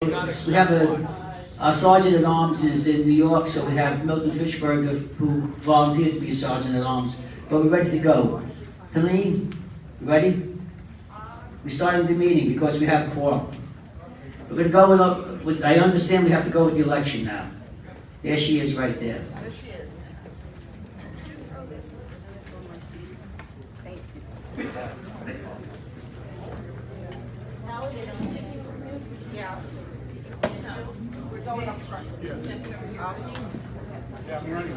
We have our Sergeant at Arms is in New York, so we have Milton Fishberger, who volunteered to be a Sergeant at Arms. But we're ready to go. Helene, you ready? We're starting the meeting because we have a quorum. We're going to go with, I understand we have to go with the election now. There she is right there. There she is. Throw this on my seat. Thank you. Yeah. We're going up front. Yeah, I'm ready.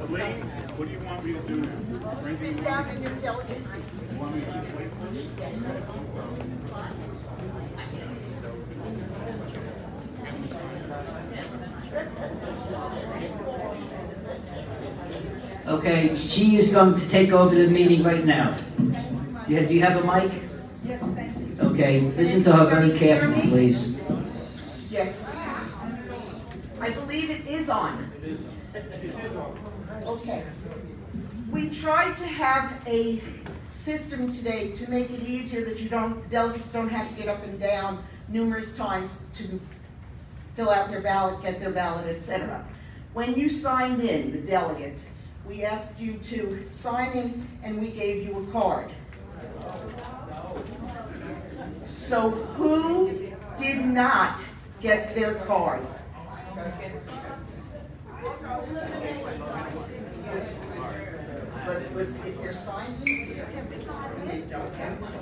Elaine, what do you want me to do now? Sit down in your delegate seat. You want me to just wait for you? Okay, she is going to take over the meeting right now. Do you have a mic? Yes, thank you. Okay, listen to her very carefully, please. Yes. I believe it is on. Okay. We tried to have a system today to make it easier that the delegates don't have to get up and down numerous times to fill out their ballot, get their ballot, etc. When you signed in, the delegates, we asked you to sign in and we gave you a card. So who did not get their card? Let's if they're signed in, and they don't have one.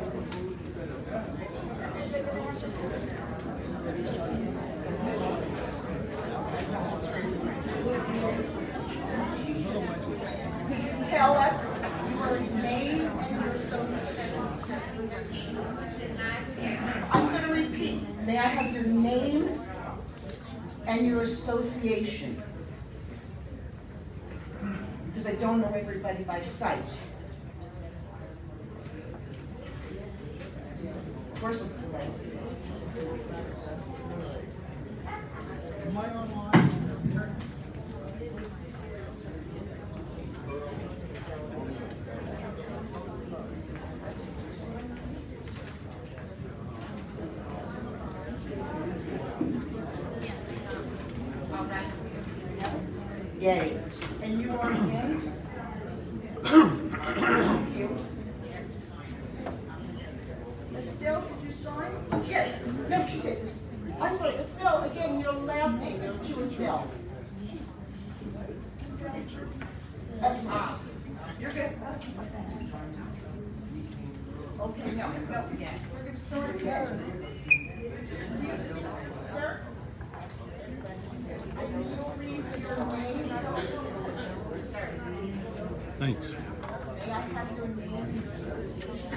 Could you tell us your name and your association? I'm going to repeat. May I have your name and your association? Because I don't know everybody by sight. Of course it's the lazy. Am I online? Yay. And you are yay? Thank you. Estelle, did you sign? Yes. No, she did. I'm sorry, Estelle, again, your last name. There are two Estelles. Excellent. You're good. Okay, no, yeah. We're going to start again. Excuse me, sir. I need please your name. Thanks. May I have your name and your association?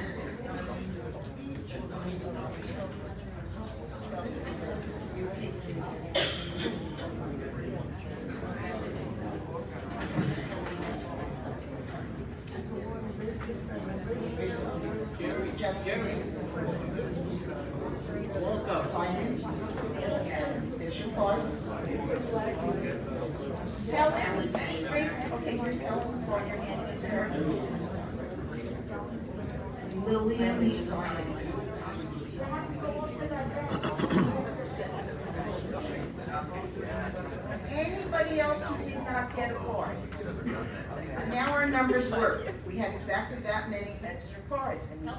Sign in. Yes, there's your card. Ellen, great. Okay, here's Ellen's card. You're handing it to her. Lily signing. Anybody else who did not get a card? Now our numbers work. We had exactly that many extra cards. And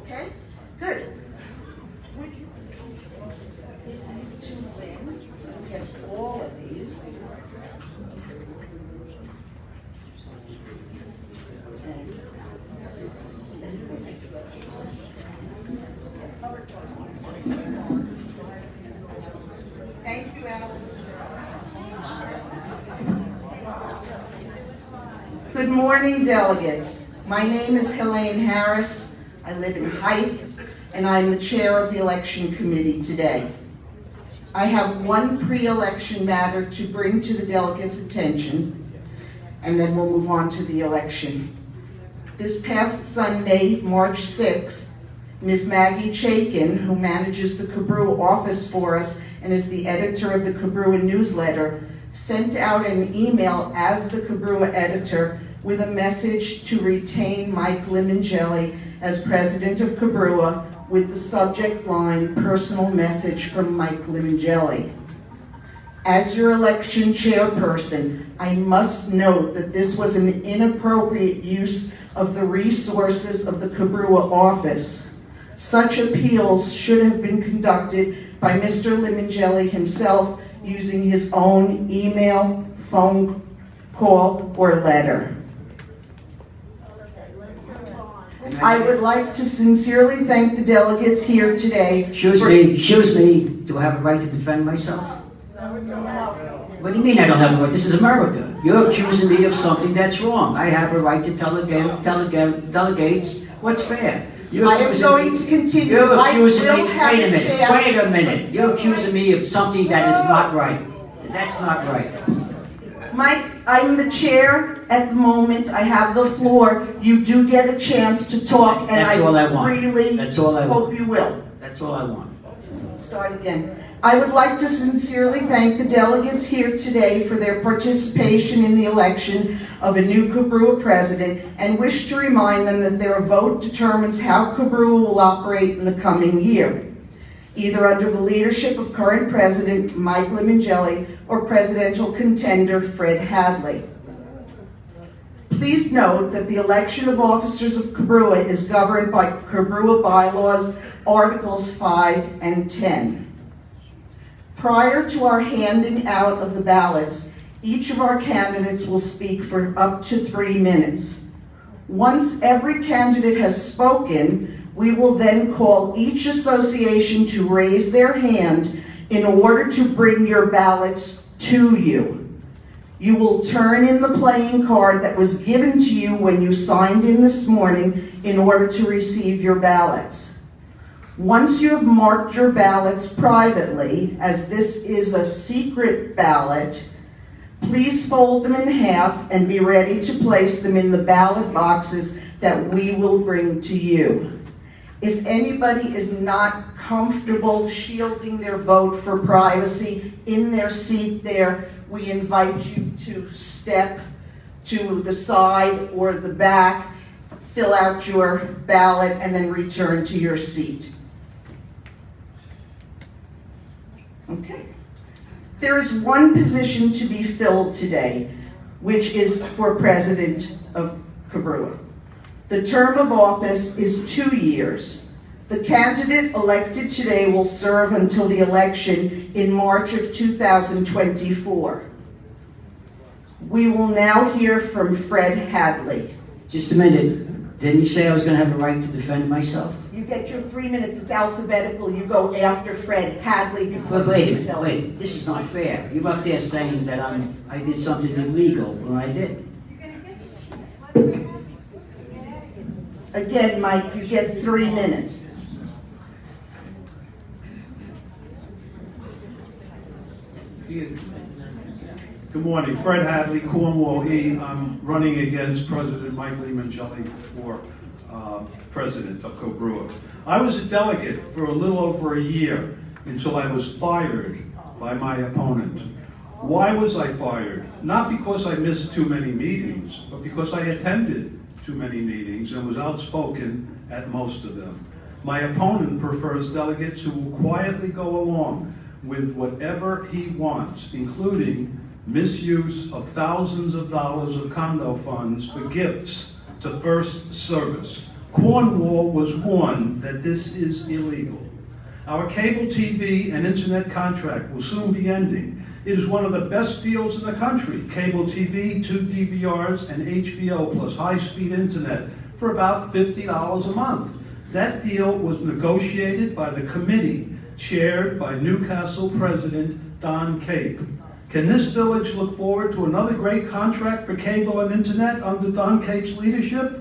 okay, good. Give these to Lynn. He gets all of these. Thank you, Alice. Good morning, delegates. My name is Helene Harris. I live in Hythe, and I'm the chair of the election committee today. I have one pre-election matter to bring to the delegates' attention, and then we'll move on to the election. This past Sunday, March 6th, Ms. Maggie Chaikin, who manages the Cobrua office for us and is the editor of the Cobrua newsletter, sent out an email as the Cobrua editor with a message to retain Mike Limongelli as president of Cobrua with the subject line, "Personal Message from Mike Limongelli." As your election chairperson, I must note that this was an inappropriate use of the resources of the Cobrua office. Such appeals should have been conducted by Mr. Limongelli himself using his own email, phone call, or letter. I would like to sincerely thank the delegates here today. Excuse me, do I have a right to defend myself? What do you mean I don't have a right? This is America. You're accusing me of something that's wrong. I have a right to tell delegates what's fair. I am going to continue. You're accusing I me, will have wait a minute. You're accusing me of something that is not right. That's not right. Mike, I'm the chair at the moment. I have the floor. You do get a chance to talk, and That's all I want. really That's all I want. hope you will. That's all I want. Start again. I would like to sincerely thank the delegates here today for their participation in the election of a new Cobrua president, and wish to remind them that their vote determines how Cobrua will operate in the coming year, either under the leadership of current President Mike Limongelli or presidential contender Fred Hadley. Please note that the election of officers of Cobrua is governed by Cobrua bylaws, Articles 5 and 10. Prior to our handing out of the ballots, each of our candidates will speak for up to 3 minutes. Once every candidate has spoken, we will then call each association to raise their hand in order to bring your ballots to you. You will turn in the playing card that was given to you when you signed in this morning in order to receive your ballots. Once you have marked your ballots privately, as this is a secret ballot, please fold them in half and be ready to place them in the ballot boxes that we will bring to you. If anybody is not comfortable shielding their vote for privacy in their seat there, we invite you to step to the side or the back, fill out your ballot, and then return to your seat. Okay. There is one position to be filled today, which is for president of Cobrua. The term of office is 2 years. The candidate elected today will serve until the election in March of 2024. We will now hear from Fred Hadley. Just a minute. Didn't you say I was going to have a right to defend myself? You get your 3 minutes. It's alphabetical. You go after Fred Hadley before. But wait a minute. Wait. This is not fair. You're up there saying that I did something illegal when I did. Again, Mike, you get 3 minutes. Good morning, Fred Hadley, Cornwall E. I'm running against President Mike Limongelli for president of Cobrua. I was a delegate for a little over a year until I was fired by my opponent. Why was I fired? Not because I missed too many meetings, but because I attended too many meetings and was outspoken at most of them. My opponent prefers delegates who will quietly go along with whatever he wants, including misuse of thousands of dollars of condo funds for gifts to First Service. Cornwall was warned that this is illegal. Our cable TV and internet contract will soon be ending. It is one of the best deals in the country. Cable TV, 2 DVRs, and HBO plus high-speed internet for about $50 a month. That deal was negotiated by the committee chaired by Newcastle President Don Cape. Can this village look forward to another great contract for cable and internet under Don Cape's leadership?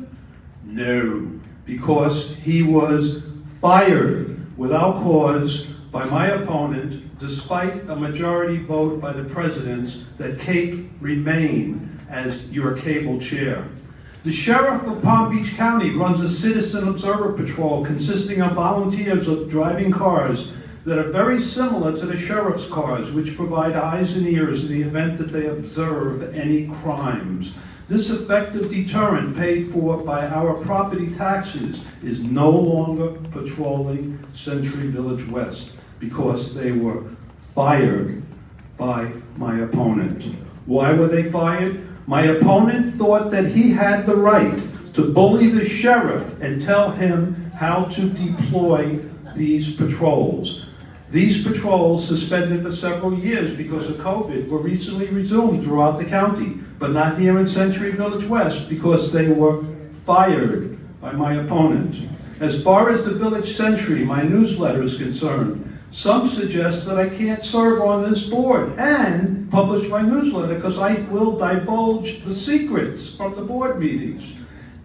No, because he was fired without cause by my opponent, despite a majority vote by the presidents that Cape remain as your cable chair. The sheriff of Palm Beach County runs a citizen observer patrol consisting of volunteers of driving cars that are very similar to the sheriff's cars, which provide eyes and ears in the event that they observe any crimes. This effective deterrent paid for by our property taxes is no longer patrolling Century Village West because they were fired by my opponent. Why were they fired? My opponent thought that he had the right to bully the sheriff and tell him how to deploy these patrols. These patrols, suspended for several years because of COVID, were recently resumed throughout the county, but not here in Century Village West because they were fired by my opponent. As far as the Village Century, my newsletter, is concerned, some suggest that I can't serve on this board and publish my newsletter because I will divulge the secrets from the board meetings.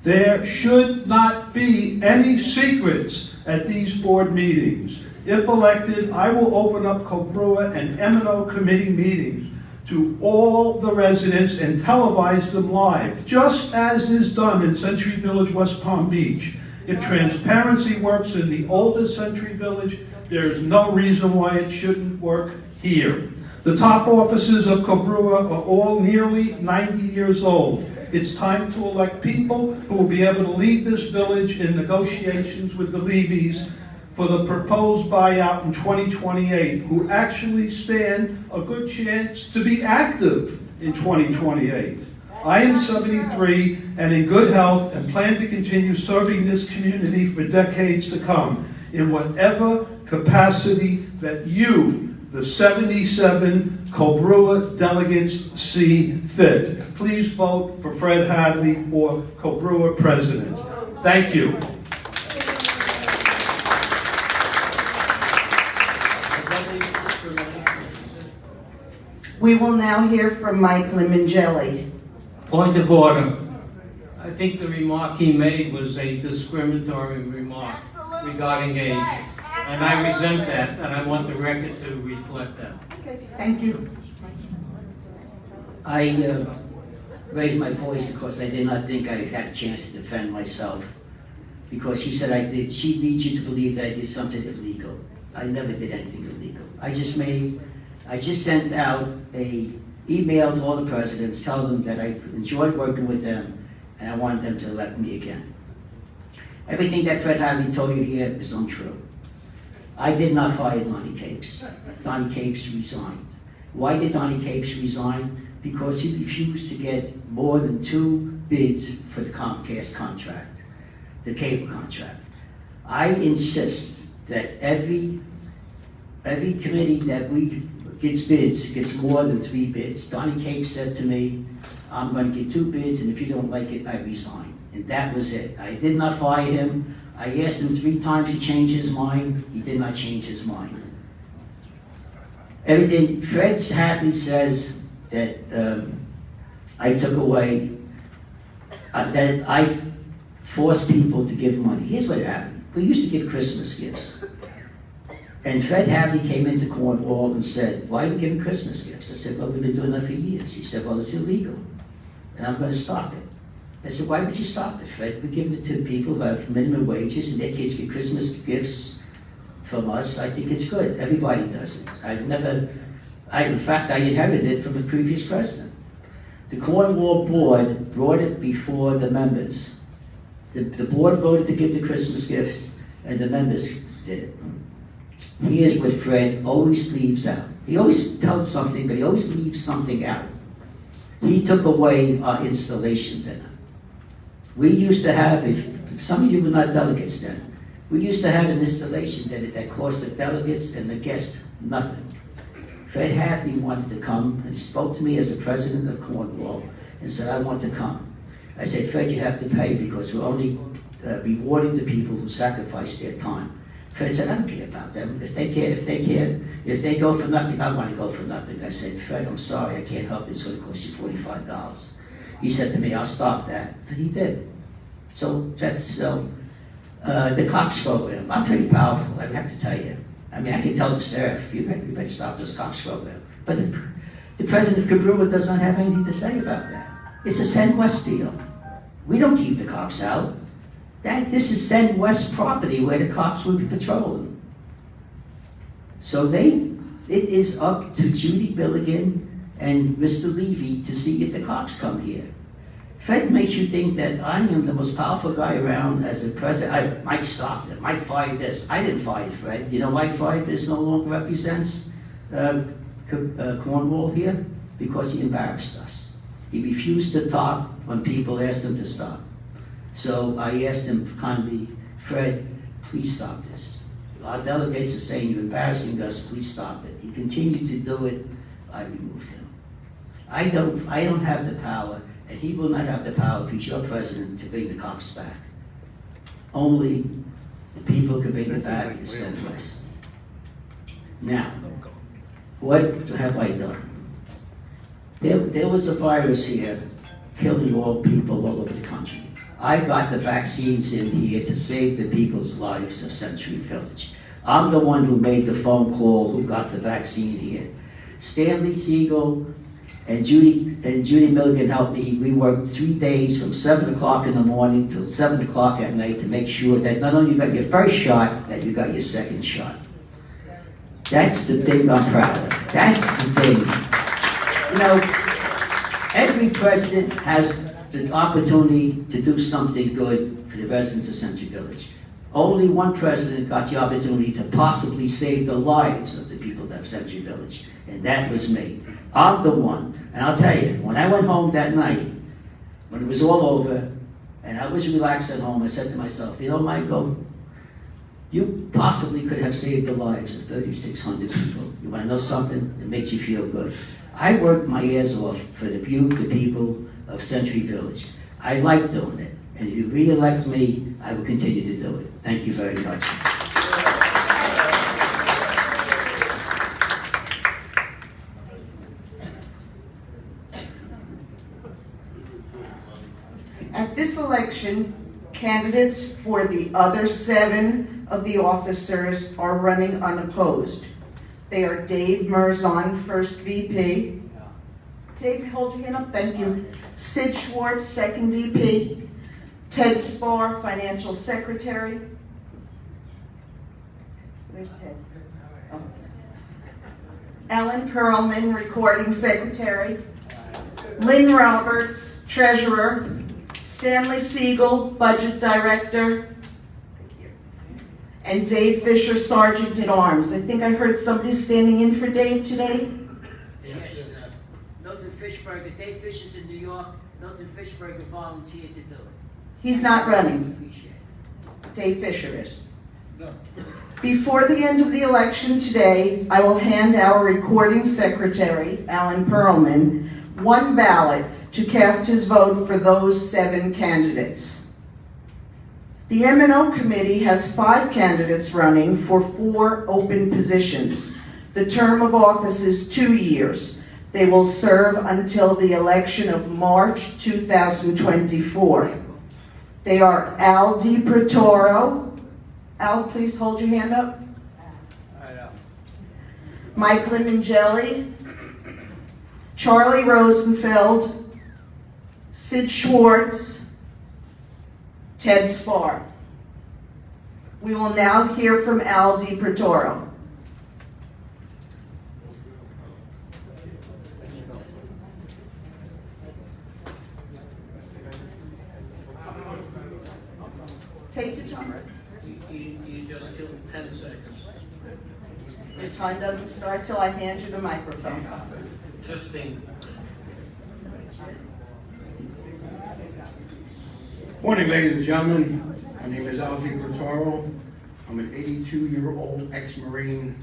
There should not be any secrets at these board meetings. If elected, I will open up Cobrua and M&O committee meetings to all the residents and televise them live, just as is done in Century Village, West Palm Beach. If transparency works in the oldest Century Village, there is no reason why it shouldn't work here. The top officers of Cobrua are all nearly 90 years old. It's time to elect people who will be able to lead this village in negotiations with the levies for the proposed buyout in 2028, who actually stand a good chance to be active in 2028. I am 73 and in good health and plan to continue serving this community for decades to come in whatever capacity that you, the 77 Cobrua delegates, see fit. Please vote for Fred Hadley for Cobrua president. Thank you. We will now hear from Mike Limongelli. Point of order. I think the remark he made was a discriminatory remark regarding age. And I resent that, and I want the record to reflect that. Okay, thank you. I raised my voice because I did not think I had a chance to defend myself. Because she said she leads you to believe that I did something illegal. I never did anything illegal. I just sent out an email to all the presidents, telling them that I enjoyed working with them and I wanted them to elect me again. Everything that Fred Hadley told you here is untrue. I did not fire Donnie Capes. Donnie Capes resigned. Why did Donnie Capes resign? Because he refused to get more than 2 bids for the Comcast contract, the cable contract. I insist that every committee that gets bids gets more than 3 bids. Donnie Capes said to me, I'm going to get 2 bids, and if you don't like it, I resign. And that was it. I did not fire him. I asked him 3 times to change his mind. He did not change his mind. Everything, Fred Hadley says that I took away, that I forced people to give money. Here's what happened. We used to give Christmas gifts. And Fred Hadley came into Cornwall and said, why are we giving Christmas gifts? I said, well, we've been doing that for years. He said, well, it's illegal, and I'm going to stop it. I said, why would you stop it, Fred? We're giving it to people who have minimum wages, and their kids get Christmas gifts from us. I think it's good. Everybody does it. In fact, I inherited it from the previous president. The Cornwall board brought it before the members. The board voted to give the Christmas gifts, and the members did it. Here's what Fred always leaves out. He always tells something, but he always leaves something out. He took away our installation dinner. We used to have, if some of you were not delegates then, we used to have an installation dinner that cost the delegates and the guests nothing. Fred Hadley wanted to come and spoke to me as the president of Cornwall and said, I want to come. I said, Fred, you have to pay because we're only rewarding the people who sacrifice their time. Fred said, I don't care about them. If they go for nothing, I want to go for nothing. I said, Fred, I'm sorry, I can't help it. It's going to cost you $45. He said to me, I'll stop that. And he did. So that's the cops program. I'm pretty powerful, I have to tell you. I mean, I can tell the sheriff, you better stop those cops program. But the president of Cobrua does not have anything to say about that. It's a Send West deal. We don't keep the cops out. This is Send West property where the cops will be patrolling. So it is up to Judy Billigan and Mr. Levy to see if the cops come here. Fred makes you think that I am the most powerful guy around as a president. Mike stopped it. Mike fired this. I didn't fire Fred. You know why Fred no longer represents Cornwall here? Because he embarrassed us. He refused to talk when people asked him to stop. So I asked him kindly, Fred, please stop this. Our delegates are saying you're embarrassing us, please stop it. He continued to do it, I removed him. I don't have the power, and he will not have the power if he's your president to bring the cops back. Only the people can bring it back and send West. Now, what have I done? There was a virus here killing all people all over the country. I got the vaccines in here to save the people's lives of Century Village. I'm the one who made the phone call, who got the vaccine here. Stanley Siegel and Judy Milligan helped me. We worked 3 days from 7 o'clock in the morning till 7 o'clock at night to make sure that not only you got your first shot, that you got your second shot. That's the thing I'm proud of. That's the thing. You know, every president has the opportunity to do something good for the residents of Century Village. Only one president got the opportunity to possibly save the lives of the people of Century Village, and that was me. I'm the one. And I'll tell you, when I went home that night, when it was all over, and I was relaxed at home, I said to myself, you know, Michael, you possibly could have saved the lives of 3,600 people. You want to know something that makes you feel good? I worked my ass off for the people of Century Village. I like doing it. And if you re-elect me, I will continue to do it. Thank you very much. At this election, candidates for the other 7 of the officers are running unopposed. They are Dave Merzon, first VP. Dave, hold your hand up, thank you. Sid Schwartz, second VP. Ted Spar, financial secretary. Where's Ted? Oh. Ellen Perlman, recording secretary. Lynn Roberts, treasurer. Stanley Siegel, budget director. And Dave Fisher, sergeant at arms. I think I heard somebody standing in for Dave today. Yes, Milton Fishberger. Dave Fisher's in New York. Milton Fishberger volunteered to do it. He's not running. Appreciate it. Dave Fisher is. No. Before the end of the election today, I will hand our recording secretary, Alan Perlman, 1 ballot to cast his vote for those 7 candidates. The M&O committee has 5 candidates running for 4 open positions. The term of office is 2 years. They will serve until the election of March 2024. They are Al DiProtoro. Al, please hold your hand up. Mike Limongelli, Charlie Rosenfeld, Sid Schwartz, Ted Spar. We will now hear from Al DiProtoro. Take your time. You just killed 10 seconds. Your time doesn't start till I hand you the microphone. 15. Morning, ladies and gentlemen. My name is Al DiProtoro. I'm an 82-year-old ex-Marine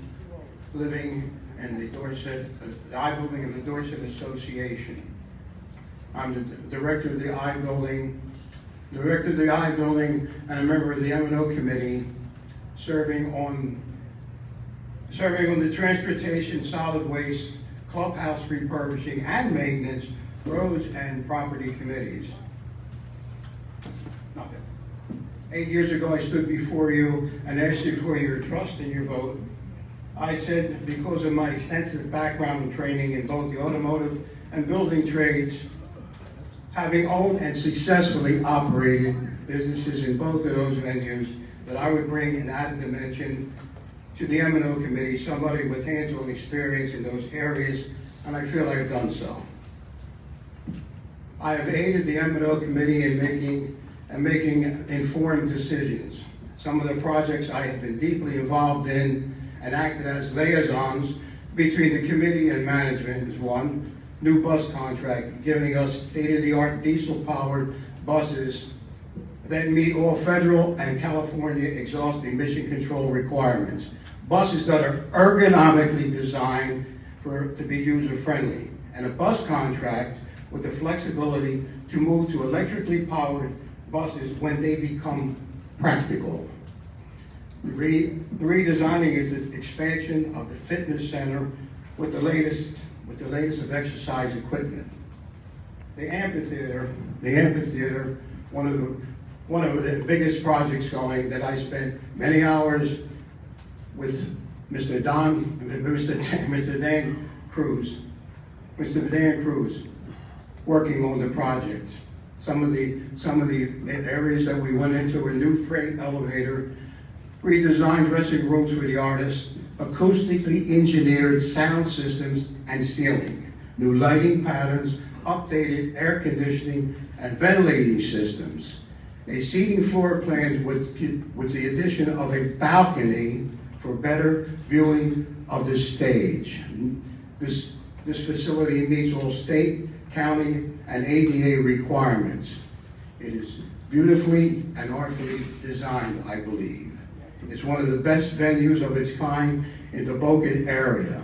living in the Dorset, the I building of the Dorset Association. I'm the director of the I building, and a member of the M&O committee, serving on the transportation, solid waste, clubhouse refurbishing and maintenance, roads and property committees. 8 years ago, I stood before you and asked you for your trust and your vote. I said, because of my extensive background and training in both the automotive and building trades, having owned and successfully operated businesses in both of those venues, that I would bring an added dimension to the M&O committee, somebody with hands-on experience in those areas, and I feel I've done so. I have aided the M&O committee in making informed decisions. Some of the projects I have been deeply involved in and acted as liaisons between the committee and management is one, new bus contract, giving us state-of-the-art diesel-powered buses that meet all federal and California exhaust emission control requirements. Buses that are ergonomically designed to be user-friendly, and a bus contract with the flexibility to move to electrically powered buses when they become practical. Redesigning is the expansion of the fitness center with the latest of exercise equipment. The amphitheater, one of the biggest projects going that I spent many hours with Mr. Dan Cruz, working on the project. Some of the areas that we went into were new freight elevator, redesigned dressing rooms for the artists, acoustically engineered sound systems and ceiling, new lighting patterns, updated air conditioning and ventilating systems, a seating floor plan with the addition of a balcony for better viewing of the stage. This facility meets all state, county, and ADA requirements. It is beautifully and artfully designed, I believe. It's one of the best venues of its kind in the Boca area.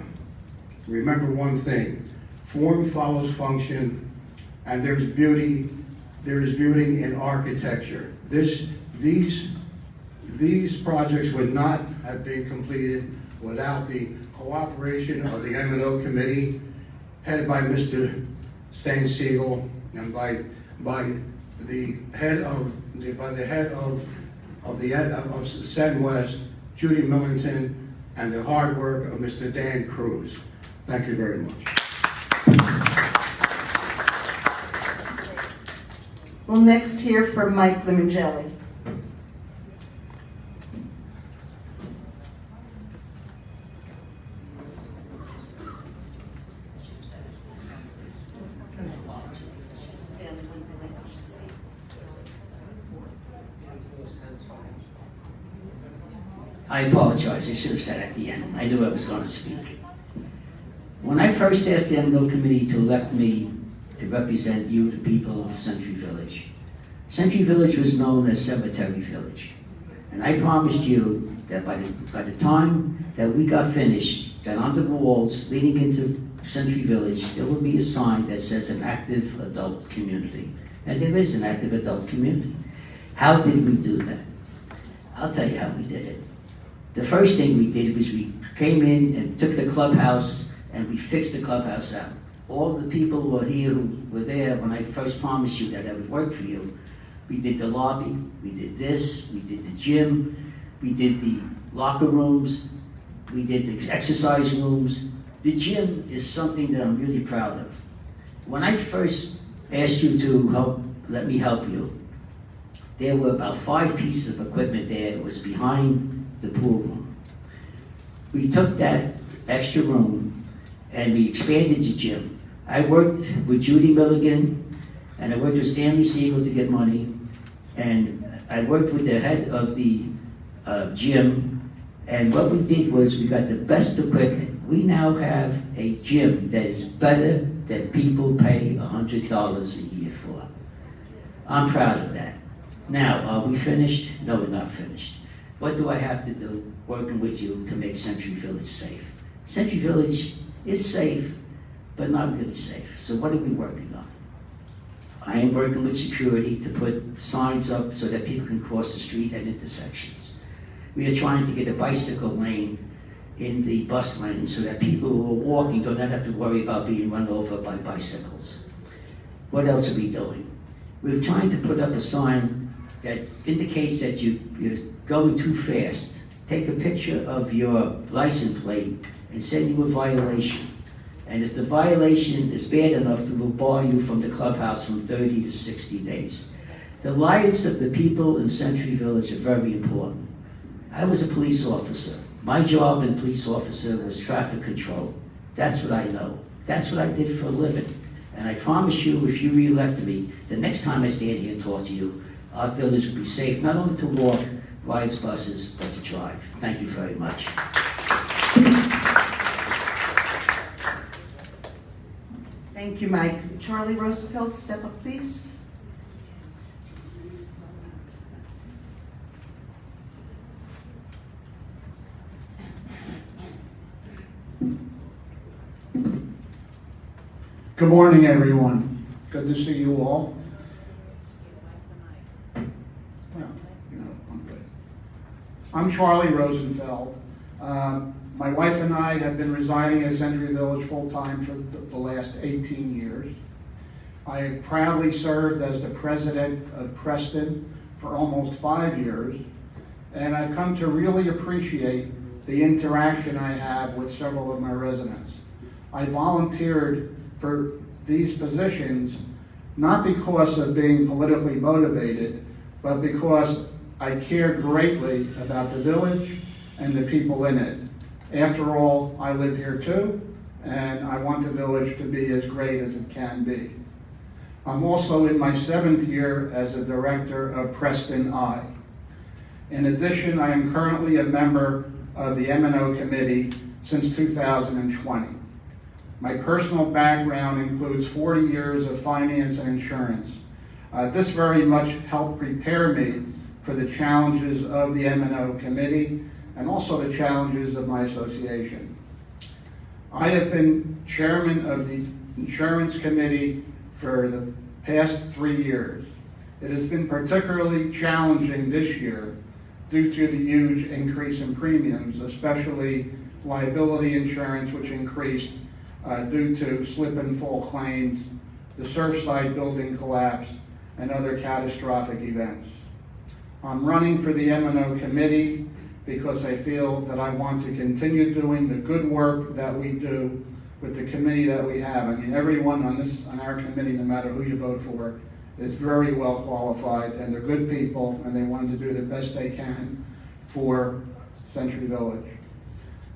Remember one thing, form follows function, and there is beauty in architecture. These projects would not have been completed without the cooperation of the M&O committee, headed by Mr. Stan Siegel, and by the head of Sen West, Judy Millington, and the hard work of Mr. Dan Cruz. Thank you very much. We'll next hear from Mike Limongelli. I apologize, I should have said at the end. I knew I was going to speak. When I first asked the M&O committee to elect me to represent you, the people of Century Village was known as Cemetery Village. And I promised you that by the time that we got finished, that on the walls leading into Century Village, there will be a sign that says an active adult community. And there is an active adult community. How did we do that? I'll tell you how we did it. The first thing we did was we came in and took the clubhouse and we fixed the clubhouse out. All the people who were here who were there when I first promised you that I would work for you. We did the lobby, we did this, we did the gym, we did the locker rooms, we did the exercise rooms. The gym is something that I'm really proud of. When I first asked you to let me help you, there were about 5 pieces of equipment there. It was behind the pool room. We took that extra room and we expanded the gym. I worked with Judy Milligan and I worked with Stanley Siegel to get money, and I worked with the head of the gym, and what we did was we got the best equipment. We now have a gym that is better than people pay $100 a year for. I'm proud of that. Now, are we finished? No, we're not finished. What do I have to do working with you to make Century Village safe? Century Village is safe, but not really safe. So what are we working on? I am working with security to put signs up so that people can cross the street at intersections. We are trying to get a bicycle lane in the bus lane so that people who are walking do not have to worry about being run over by bicycles. What else are we doing? We're trying to put up a sign that indicates that you're going too fast. Take a picture of your license plate and send you a violation. And if the violation is bad enough, it will bar you from the clubhouse from 30 to 60 days. The lives of the people in Century Village are very important. I was a police officer. My job in police officer was traffic control. That's what I know. That's what I did for a living. And I promise you, if you re-elect me, the next time I stand here and talk to you, our village will be safe, not only to walk, ride its buses, but to drive. Thank you very much. Thank you, Mike. Charlie Roosevelt, step up, please. Good morning, everyone. Good to see you all. Well, I'm good. I'm Charlie Rosenfeld. My wife and I have been residing at Century Village full-time for the last 18 years. I have proudly served as the president of Preston for almost 5 years, and I've come to really appreciate the interaction I have with several of my residents. I volunteered for these positions not because of being politically motivated, but because I care greatly about the village and the people in it. After all, I live here too, and I want the village to be as great as it can be. I'm also in my 7th year as a director of Preston I. In addition, I am currently a member of the M&O committee since 2020. My personal background includes 40 years of finance and insurance. This very much helped prepare me for the challenges of the M&O committee and also the challenges of my association. I have been chairman of the insurance committee for the past 3 years. It has been particularly challenging this year due to the huge increase in premiums, especially liability insurance, which increased due to slip and fall claims, the Surfside building collapse, and other catastrophic events. I'm running for the M&O committee because I feel that I want to continue doing the good work that we do with the committee that we have. I mean, everyone on our committee, no matter who you vote for, is very well qualified, and they're good people, and they want to do the best they can for Century Village.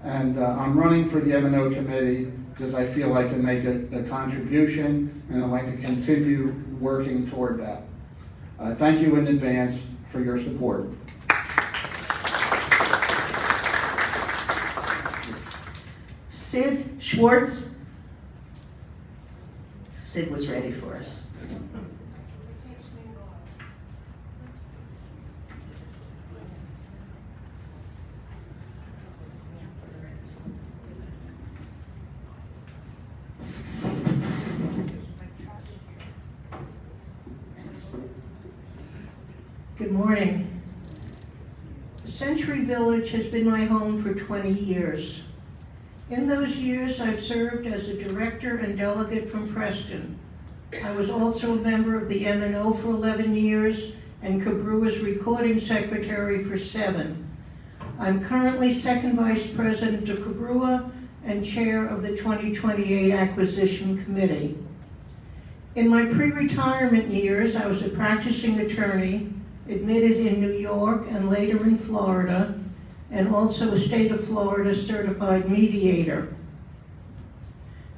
And I'm running for the M&O committee because I feel I can make a contribution, and I'd like to continue working toward that. Thank you in advance for your support. Sid Schwartz. Sid was ready for us. Good morning. Century Village has been my home for 20 years. In those years, I've served as a director and delegate from Preston. I was also a member of the M&O for 11 years and Cobrua's recording secretary for 7. I'm currently second vice president of Cobrua and chair of the 2028 Acquisition Committee. In my pre-retirement years, I was a practicing attorney, admitted in New York and later in Florida, and also a state of Florida certified mediator.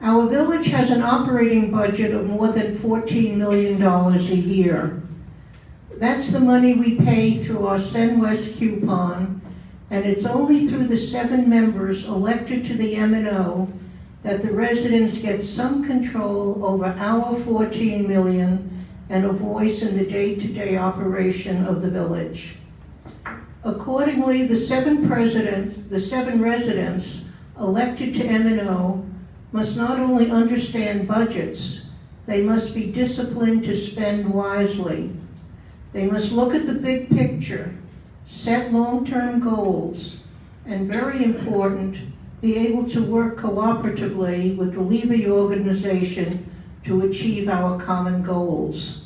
Our village has an operating budget of more than $14 million a year. That's the money we pay through our Send West coupon, and it's only through the 7 members elected to the M&O that the residents get some control over our $14 million and a voice in the day-to-day operation of the village. Accordingly, the 7 residents elected to M&O must not only understand budgets, they must be disciplined to spend wisely. They must look at the big picture, set long-term goals, and very important, be able to work cooperatively with the Levy organization to achieve our common goals.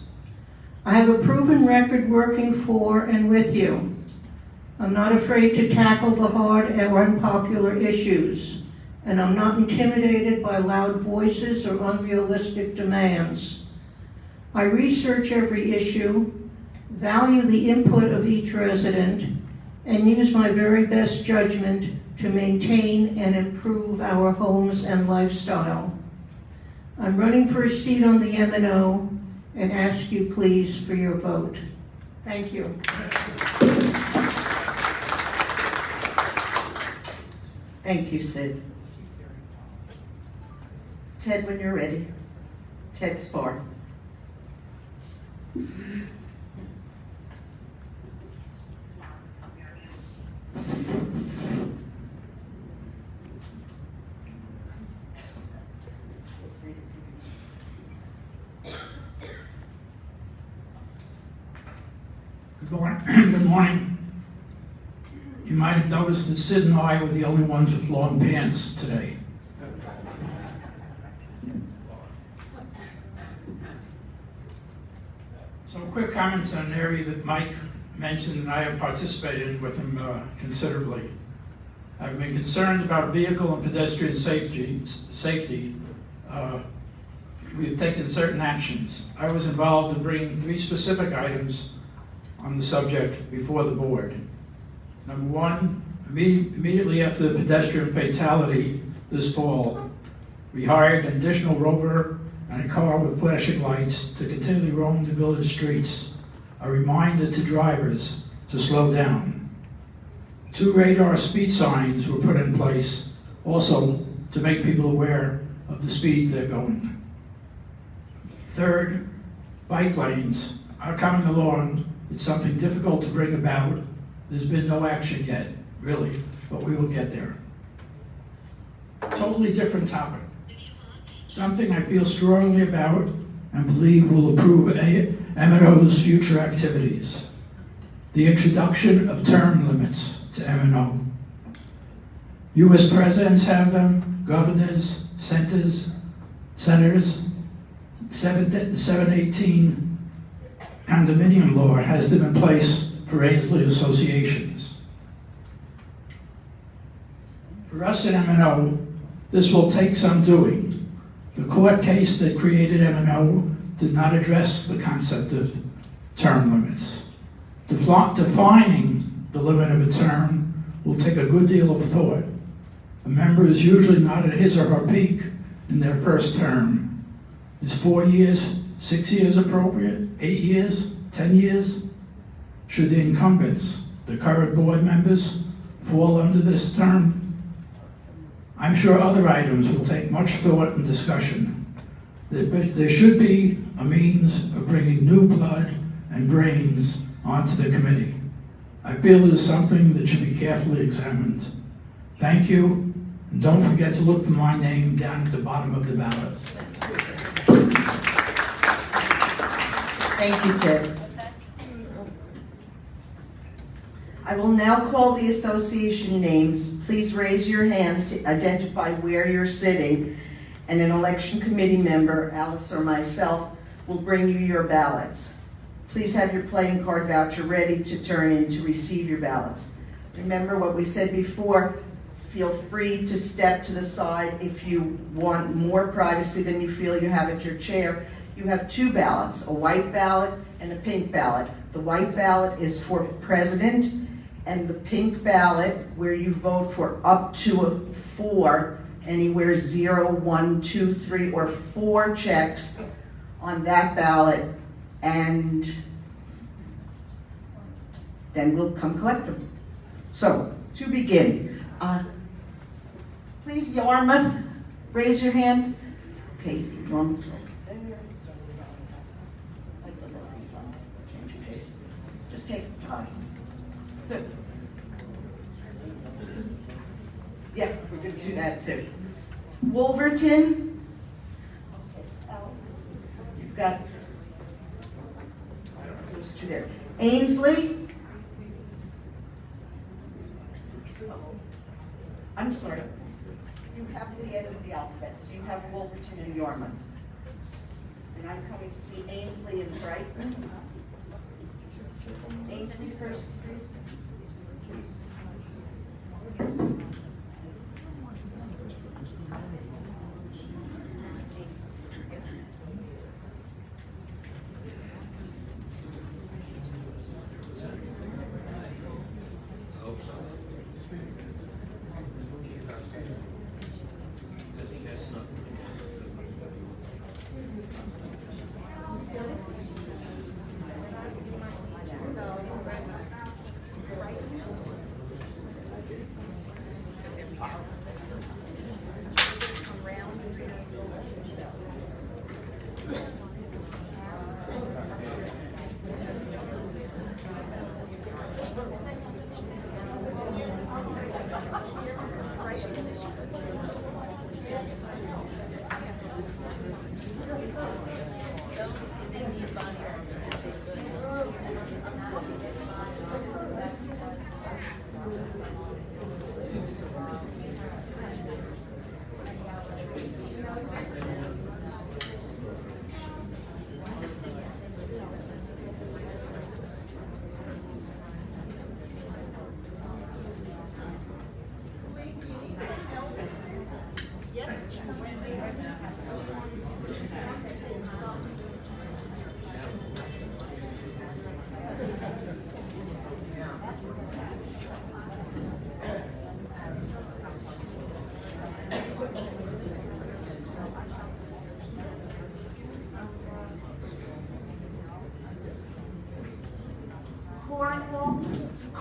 I have a proven record working for and with you. I'm not afraid to tackle the hard or unpopular issues, and I'm not intimidated by loud voices or unrealistic demands. I research every issue, value the input of each resident, and use my very best judgment to maintain and improve our homes and lifestyle. I'm running for a seat on the M&O and ask you please for your vote. Thank you. Thank you, Sid. Ted, when you're ready. Ted Spar. Good morning. Good morning. You might have noticed that Sid and I were the only ones with long pants today. Some quick comments on an area that Mike mentioned and I have participated in with him considerably. I've been concerned about vehicle and pedestrian safety. We have taken certain actions. I was involved in bringing 3 specific items on the subject before the board. Number 1, immediately after the pedestrian fatality this fall, we hired an additional rover and a car with flashing lights to continually roam the village streets, a reminder to drivers to slow down. 2 radar speed signs were put in place also to make people aware of the speed they're going. 3rd, bike lanes are coming along. It's something difficult to bring about. There's been no action yet, really, but we will get there. Totally different topic. Something I feel strongly about and believe will improve M&O's future activities. The introduction of term limits to M&O. U.S. presidents have them, governors, senators. 718 condominium law has them in place for Ainsley associations. For us at M&O, this will take some doing. The court case that created M&O did not address the concept of term limits. Defining the limit of a term will take a good deal of thought. A member is usually not at his or her peak in their first term. Is 4 years, 6 years appropriate? 8 years? 10 years? Should the incumbents, the current board members, fall under this term? I'm sure other items will take much thought and discussion. There should be a means of bringing new blood and brains onto the committee. I feel it is something that should be carefully examined. Thank you, and don't forget to look for my name down at the bottom of the ballot. Thank you, Ted. I will now call the association names. Please raise your hand to identify where you're sitting, and an election committee member, Alice or myself, will bring you your ballots. Please have your playing card voucher ready to turn in to receive your ballots. Remember what we said before, feel free to step to the side if you want more privacy than you feel you have at your chair. You have 2 ballots, a white ballot and a pink ballot. The white ballot is for president, and the pink ballot, where you vote for up to a 4, anywhere 0, 1, 2, 3, or 4 checks on that ballot, and then we'll come collect them. So, to begin, please, Yarmouth, raise your hand. Okay, Yarmouth. Change pace. Just take time. Good. Yeah, we're going to do that too. Wolverton. You've got those 2 there. Ainsley. I'm sorry. You have the end of the alphabet, so you have Wolverton and Yarmouth. And I'm coming to see Ainsley and Brighton. Ainsley first, please.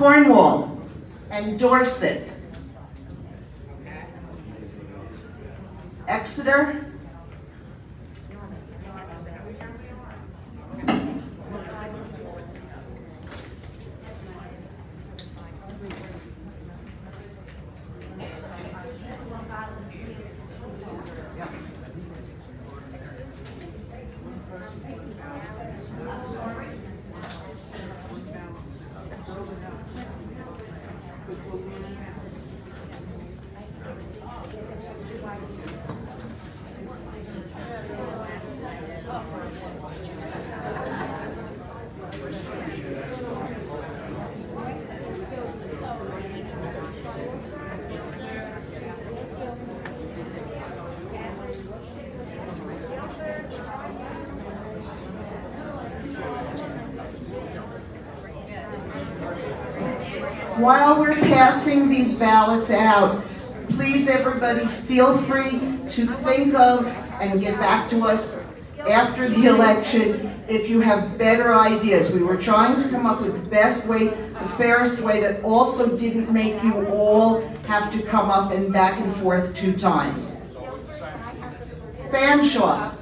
Cornwall and Dorset, Exeter, While we're passing these ballots out, please everybody feel free to think of and get back to us after the election if you have better ideas. We were trying to come up with the best way, the fairest way that also didn't make you all have to come up and back and forth 2 times. Fanshawe.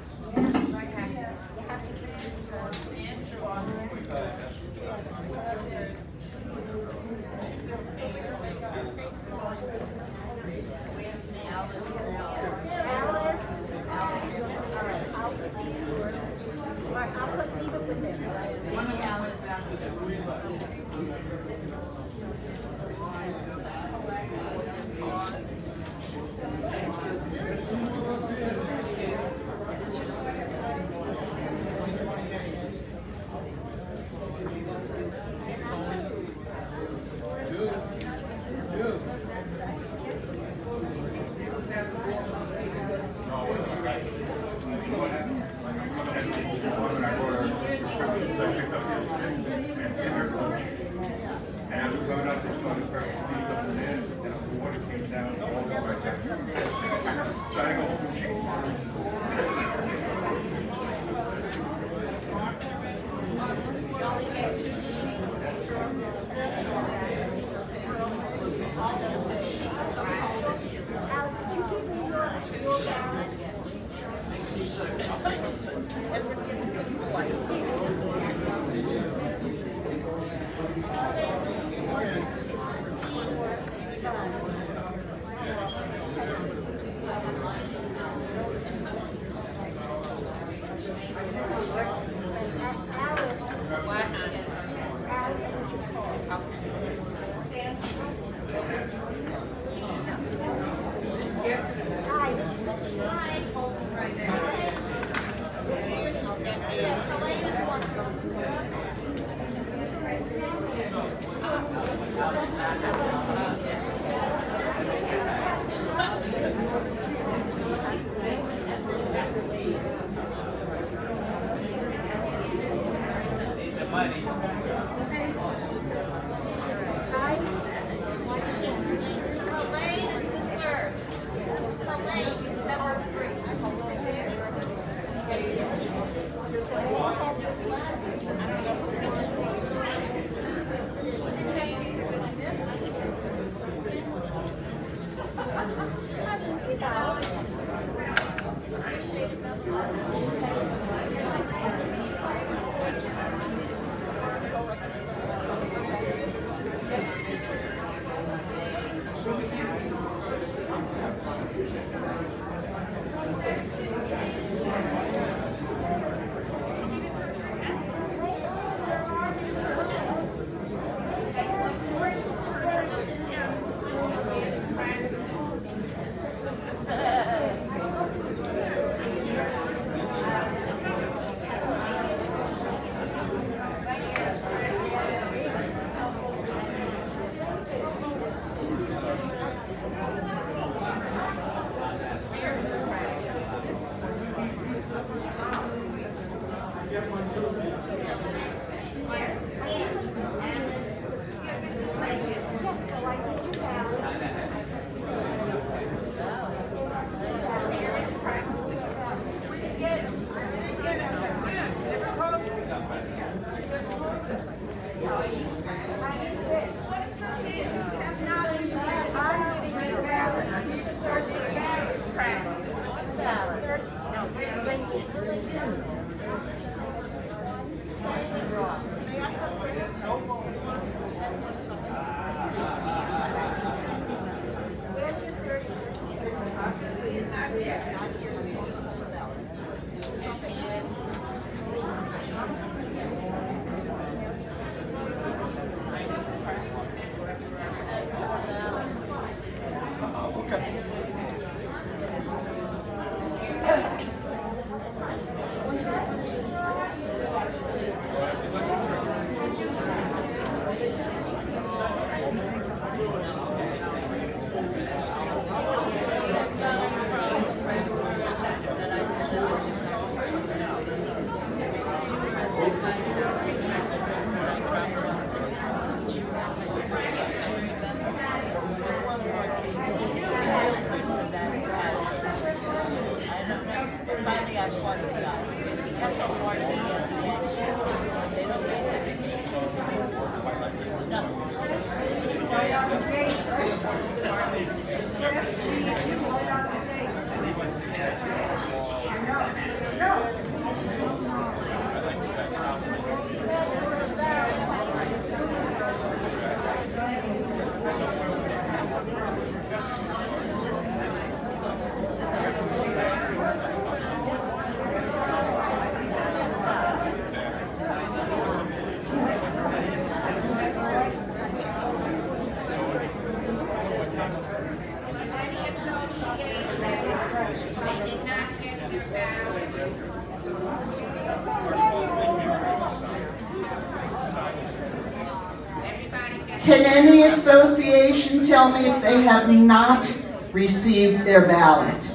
Can any association tell me if they have not received their ballot?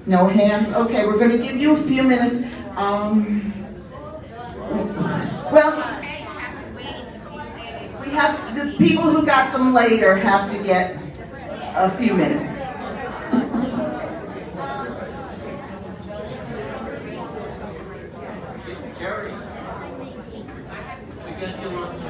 No hands? Okay, we're going to give you a few minutes. Well, we have, the people who got them later have to get a few minutes. Jerry, forget your lunch.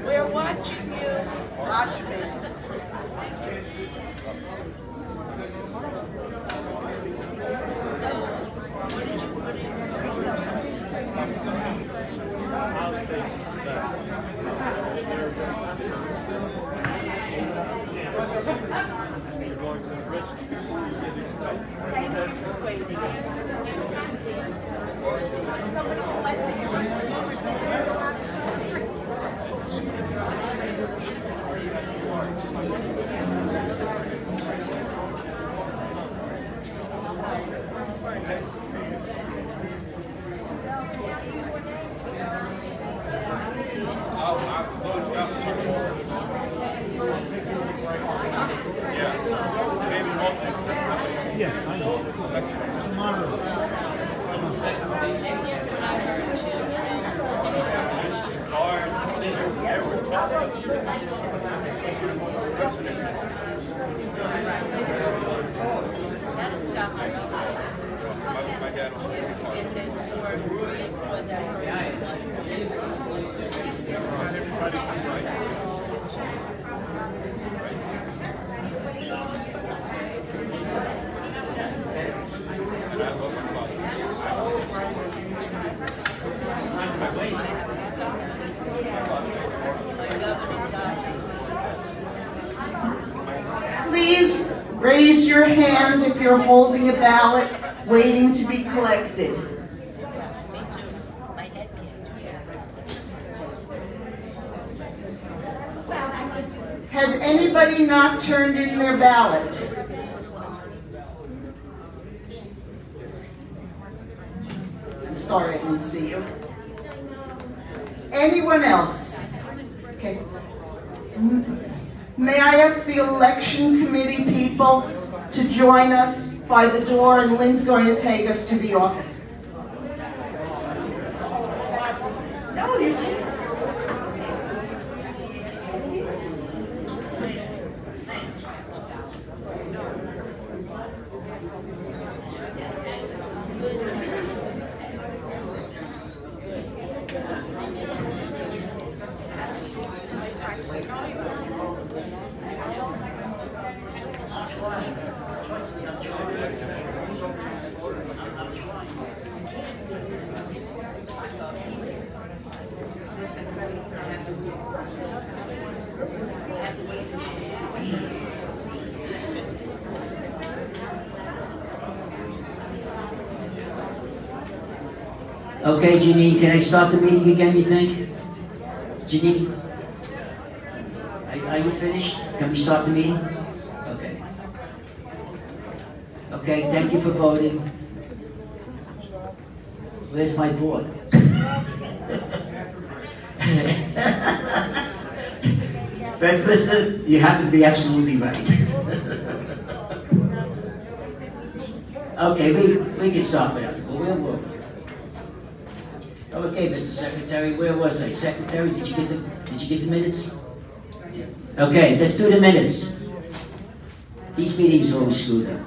We're watching you. Watch me. Please raise your hand if you're holding a ballot waiting to be collected. Has anybody not turned in their ballot? I'm sorry, I didn't see you. Anyone else? Okay. May I ask the election committee people to join us by the door, and Lynn's going to take us to the office. No, you can't. Okay, Janine, can I start the meeting again, you think? Janine? Are you finished? Can we start the meeting? Okay. Okay, thank you for voting. Where's my board? Fred Lister, you happen to be absolutely right. Okay, we can start without the board. Where were we? Okay, Mr. Secretary, where was I? Secretary, did you get the minutes? Okay, let's do the minutes. These meetings are always screwed up.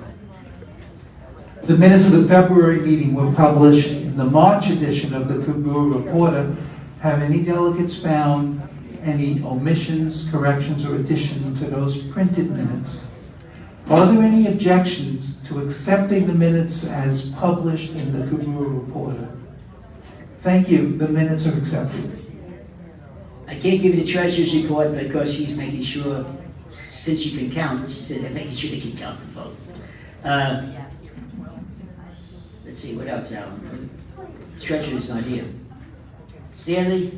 The minutes of the February meeting were published in the March edition of the Cobrua Reporter. Have any delegates found any omissions, corrections, or addition to those printed minutes? Are there any objections to accepting the minutes as published in the Cobrua Reporter? Thank you. The minutes are accepted. I can't give you the treasurer's report because she's making sure, since you can count, she said they're making sure they can count the votes. Let's see, what else, Alan? The treasurer's not here. Stanley,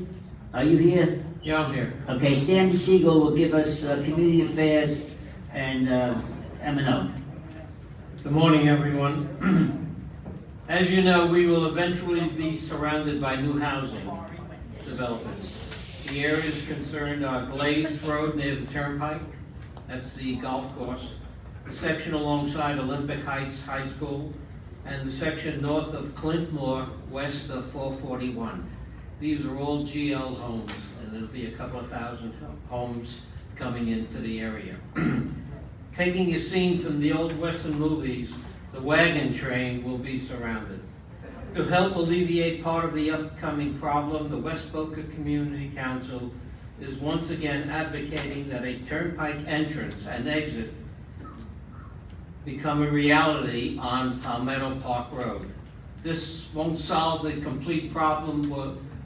are you here? Yeah, I'm here. Okay, Stanley Siegel will give us community affairs and M&O. Good morning, everyone. As you know, we will eventually be surrounded by new housing developments. The areas concerned are Glades Road near the Turnpike, that's the golf course, the section alongside Olympic Heights High School, and the section north of Clintmore, west of 441. These are all GL homes, and there'll be a couple of thousand homes coming into the area. Taking a scene from the old Western movies, the wagon train will be surrounded. To help alleviate part of the upcoming problem, the West Boca Community Council is once again advocating that a turnpike entrance and exit become a reality on Palmetto Park Road. This won't solve the complete problem,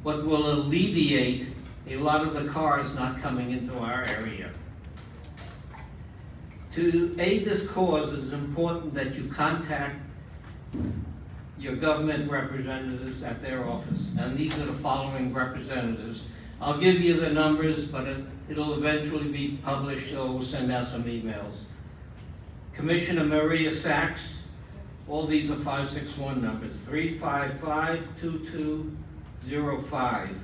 but will alleviate a lot of the cars not coming into our area. To aid this cause, it's important that you contact your government representatives at their office. And these are the following representatives. I'll give you the numbers, but it'll eventually be published, so we'll send out some emails. Commissioner Maria Sachs, all these are 561 numbers, 355-2205.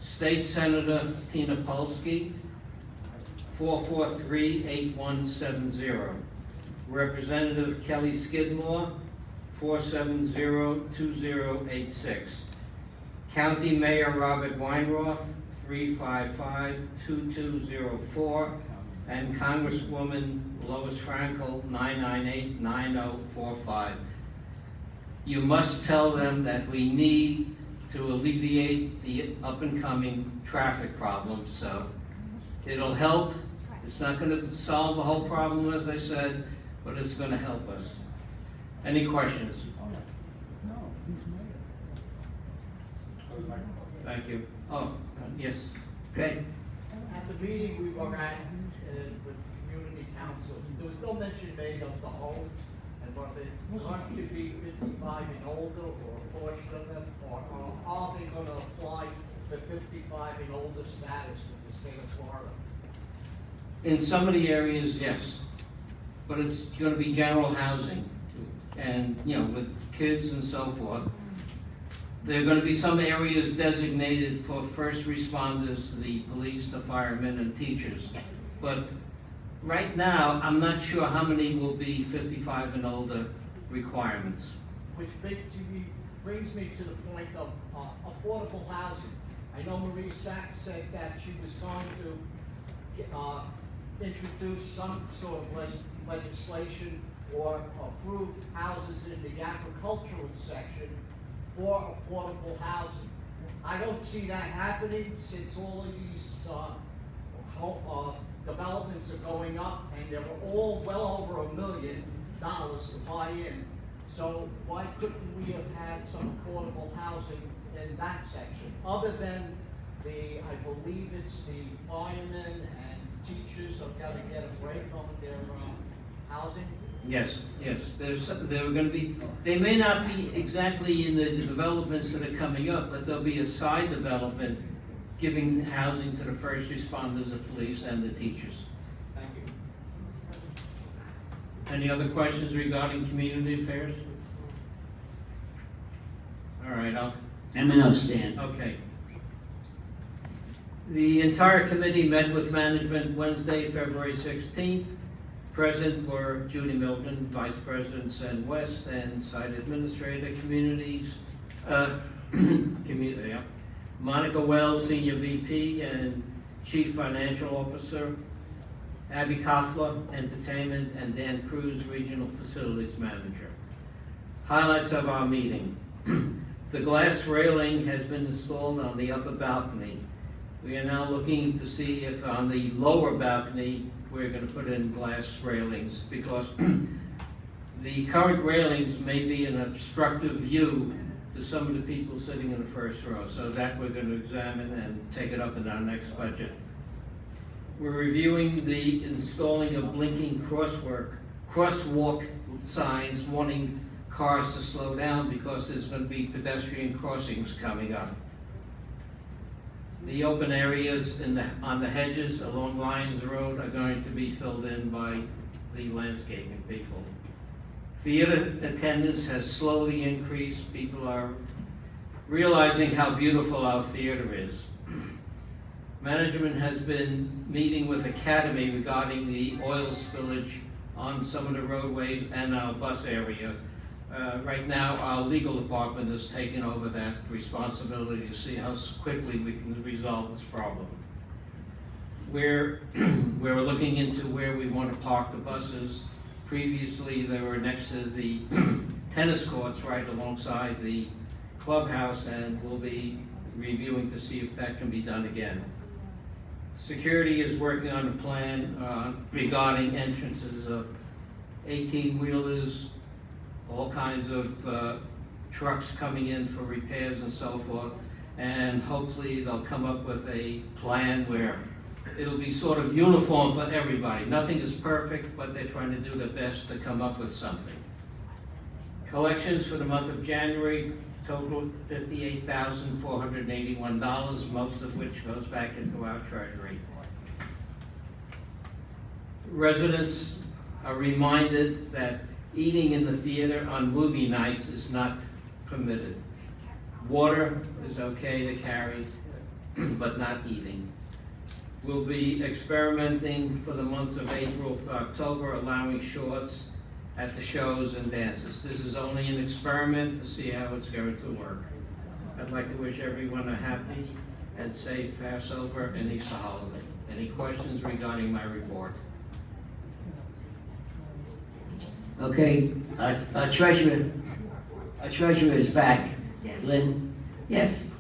State Senator Tina Polsky, 443-8170. Representative Kelly Skidmore, 470-2086. County Mayor Robert Weinroth, 355-2204. And Congresswoman Lois Frankel, 998-9045. You must tell them that we need to alleviate the up-and-coming traffic problems, so it'll help. It's not gonna solve the whole problem, as I said, but it's gonna help us. Any questions? Thank you. Oh, yes. Okay. At the meeting we were at with the community council, there was no mention made of the home and what they want to be 55 and older, or a portion of them, or are they going to apply the 55 and older status to the state of Florida? In some of the areas, yes, but it's gonna be general housing, and, you know, with kids and so forth. There are gonna be some areas designated for first responders, the police, the firemen, and teachers. But right now, I'm not sure how many will be 55 and older requirements. Which brings me to the point of affordable housing. I know Marie Sachs said that she was going to introduce some sort of legislation or approve houses in the agricultural section for affordable housing. I don't see that happening since all of these developments are going up, and they were all well over $1 million to buy in. So why couldn't we have had some affordable housing in that section? Other than I believe it's the firemen and teachers have got to get a break on their housing. Yes, yes, there are gonna be, they may not be exactly in the developments that are coming up, but there'll be a side development giving housing to the first responders, the police, and the teachers. Thank you. Any other questions regarding community affairs? All right, M&O stand. okay. The entire committee met with management Wednesday, February 16th. Present were Judy Milton, Vice President Sen West, and Site Administrator Monica Wells, Senior VP and Chief Financial Officer, Abby Koffler, Entertainment, and Dan Cruz, Regional Facilities Manager. Highlights of our meeting. The glass railing has been installed on the upper balcony. We are now looking to see if on the lower balcony we're going to put in glass railings, because the current railings may be an obstructive view to some of the people sitting in the first row. So that we're going to examine and take it up in our next budget. We're reviewing the installing of blinking crosswalk signs warning cars to slow down, because there's going to be pedestrian crossings coming up. The open areas on the hedges along Lyons Road are going to be filled in by the landscaping people. Theater attendance has slowly increased. People are realizing how beautiful our theater is. Management has been meeting with Academy regarding the oil spillage on some of the roadways and our bus area. Right now, our legal department is taking over that responsibility to see how quickly we can resolve this problem. We're looking into where we want to park the buses. Previously, they were next to the tennis courts right alongside the clubhouse, and we'll be reviewing to see if that can be done again. Security is working on a plan regarding entrances of 18-wheelers, all kinds of trucks coming in for repairs and so forth, and hopefully they'll come up with a plan where it'll be sort of uniform for everybody. Nothing is perfect, but they're trying to do their best to come up with something. Collections for the month of January totaled $58,481, most of which goes back into our treasury. Residents are reminded that eating in the theater on movie nights is not permitted. Water is okay to carry, but not eating. We'll be experimenting for the months of April to October, allowing shorts at the shows and dances. This is only an experiment to see how it's going to work. I'd like to wish everyone a happy and safe Passover and Easter holiday. Any questions regarding my report? Okay, Treasurer Our treasurer is back. Yes. Lynn? Yes.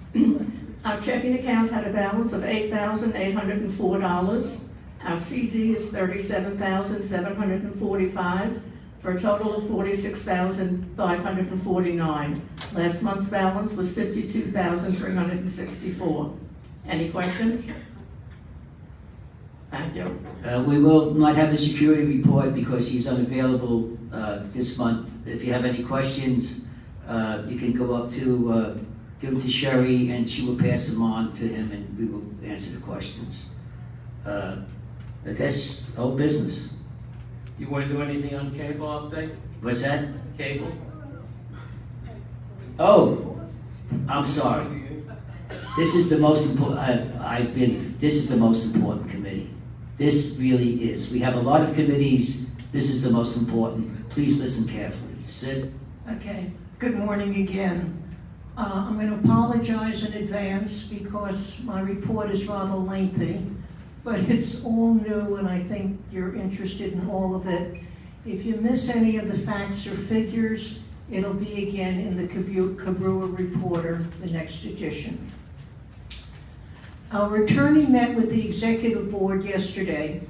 Our checking account had a balance of $8,804. Our CD is $37,745 for a total of $46,549. Last month's balance was $52,364. Any questions? Thank you. We will not have a security report because he's unavailable this month. If you have any questions, you can go up to, give them to Sherry, and she will pass them on to him, and we will answer the questions. I guess, whole business. You want to do anything on cable update? What's that? Cable? Oh, I'm sorry. This is the most important, this is the most important committee. This really is. We have a lot of committees. This is the most important. Please listen carefully. Sid? Okay, good morning again. I'm going to apologize in advance because my report is rather lengthy, but it's all new and I think you're interested in all of it. If you miss any of the facts or figures, it'll be again in the Cobrua Reporter, the next edition. Our attorney met with the executive board yesterday.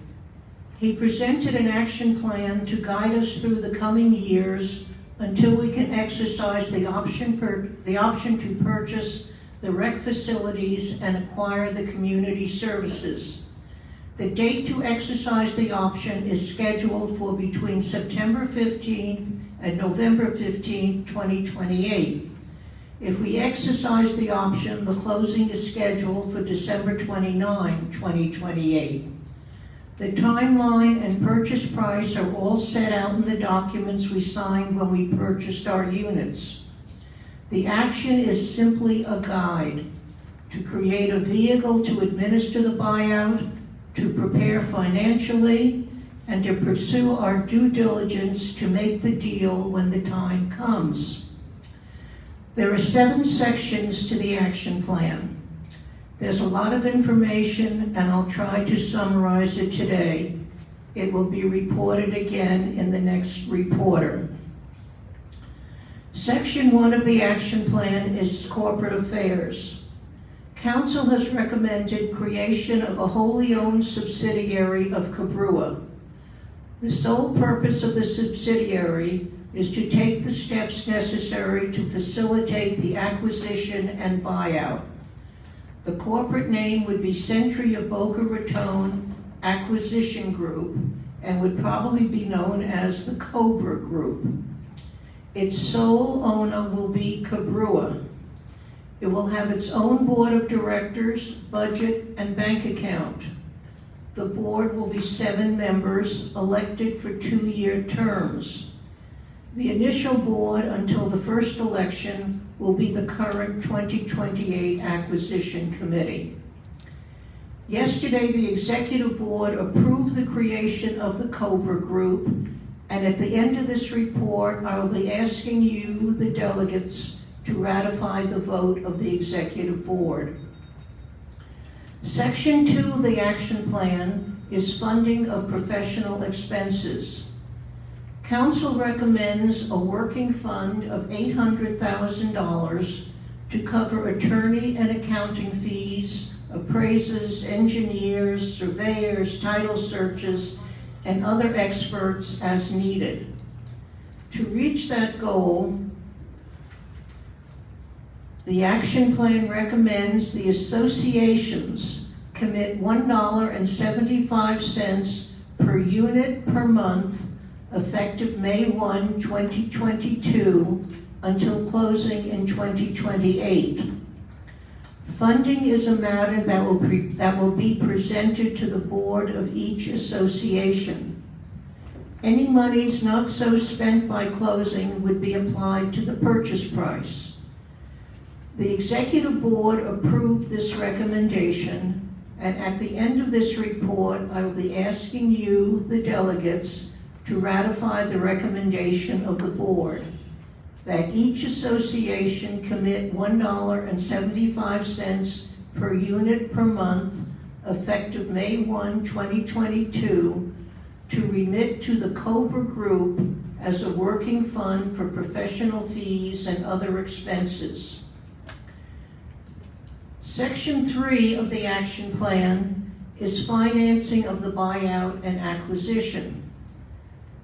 He presented an action plan to guide us through the coming years until we can exercise the option to purchase the rec facilities and acquire the community services. The date to exercise the option is scheduled for between September 15 and November 15, 2028. If we exercise the option, the closing is scheduled for December 29, 2028. The timeline and purchase price are all set out in the documents we signed when we purchased our units. The action is simply a guide to create a vehicle to administer the buyout, to prepare financially, and to pursue our due diligence to make the deal when the time comes. There are 7 sections to the action plan. There's a lot of information, and I'll try to summarize it today. It will be reported again in the next reporter. Section 1 of the action plan is corporate affairs. Council has recommended creation of a wholly owned subsidiary of Cobrua. The sole purpose of the subsidiary is to take the steps necessary to facilitate the acquisition and buyout. The corporate name would be Century of Boca Raton Acquisition Group and would probably be known as the Cobra Group. Its sole owner will be Cobrua. It will have its own board of directors, budget, and bank account. The board will be 7 members elected for 2-year terms. The initial board until the first election will be the current 2028 Acquisition Committee. Yesterday, the Executive Board approved the creation of the Cobra Group, and at the end of this report, I will be asking you, the delegates, to ratify the vote of the Executive Board. Section 2 of the action plan is funding of professional expenses. Council recommends a working fund of $800,000 to cover attorney and accounting fees, appraisers, engineers, surveyors, title searches, and other experts as needed. To reach that goal, the action plan recommends the associations commit $1.75 per unit per month effective May 1, 2022 until closing in 2028. Funding is a matter that will be presented to the board of each association. Any monies not so spent by closing would be applied to the purchase price. The executive board approved this recommendation, and at the end of this report, I will be asking you, the delegates, to ratify the recommendation of the board that each association commit $1.75 per unit per month effective May 1, 2022 to remit to the Cobra Group as a working fund for professional fees and other expenses. Section 3 of the action plan is financing of the buyout and acquisition.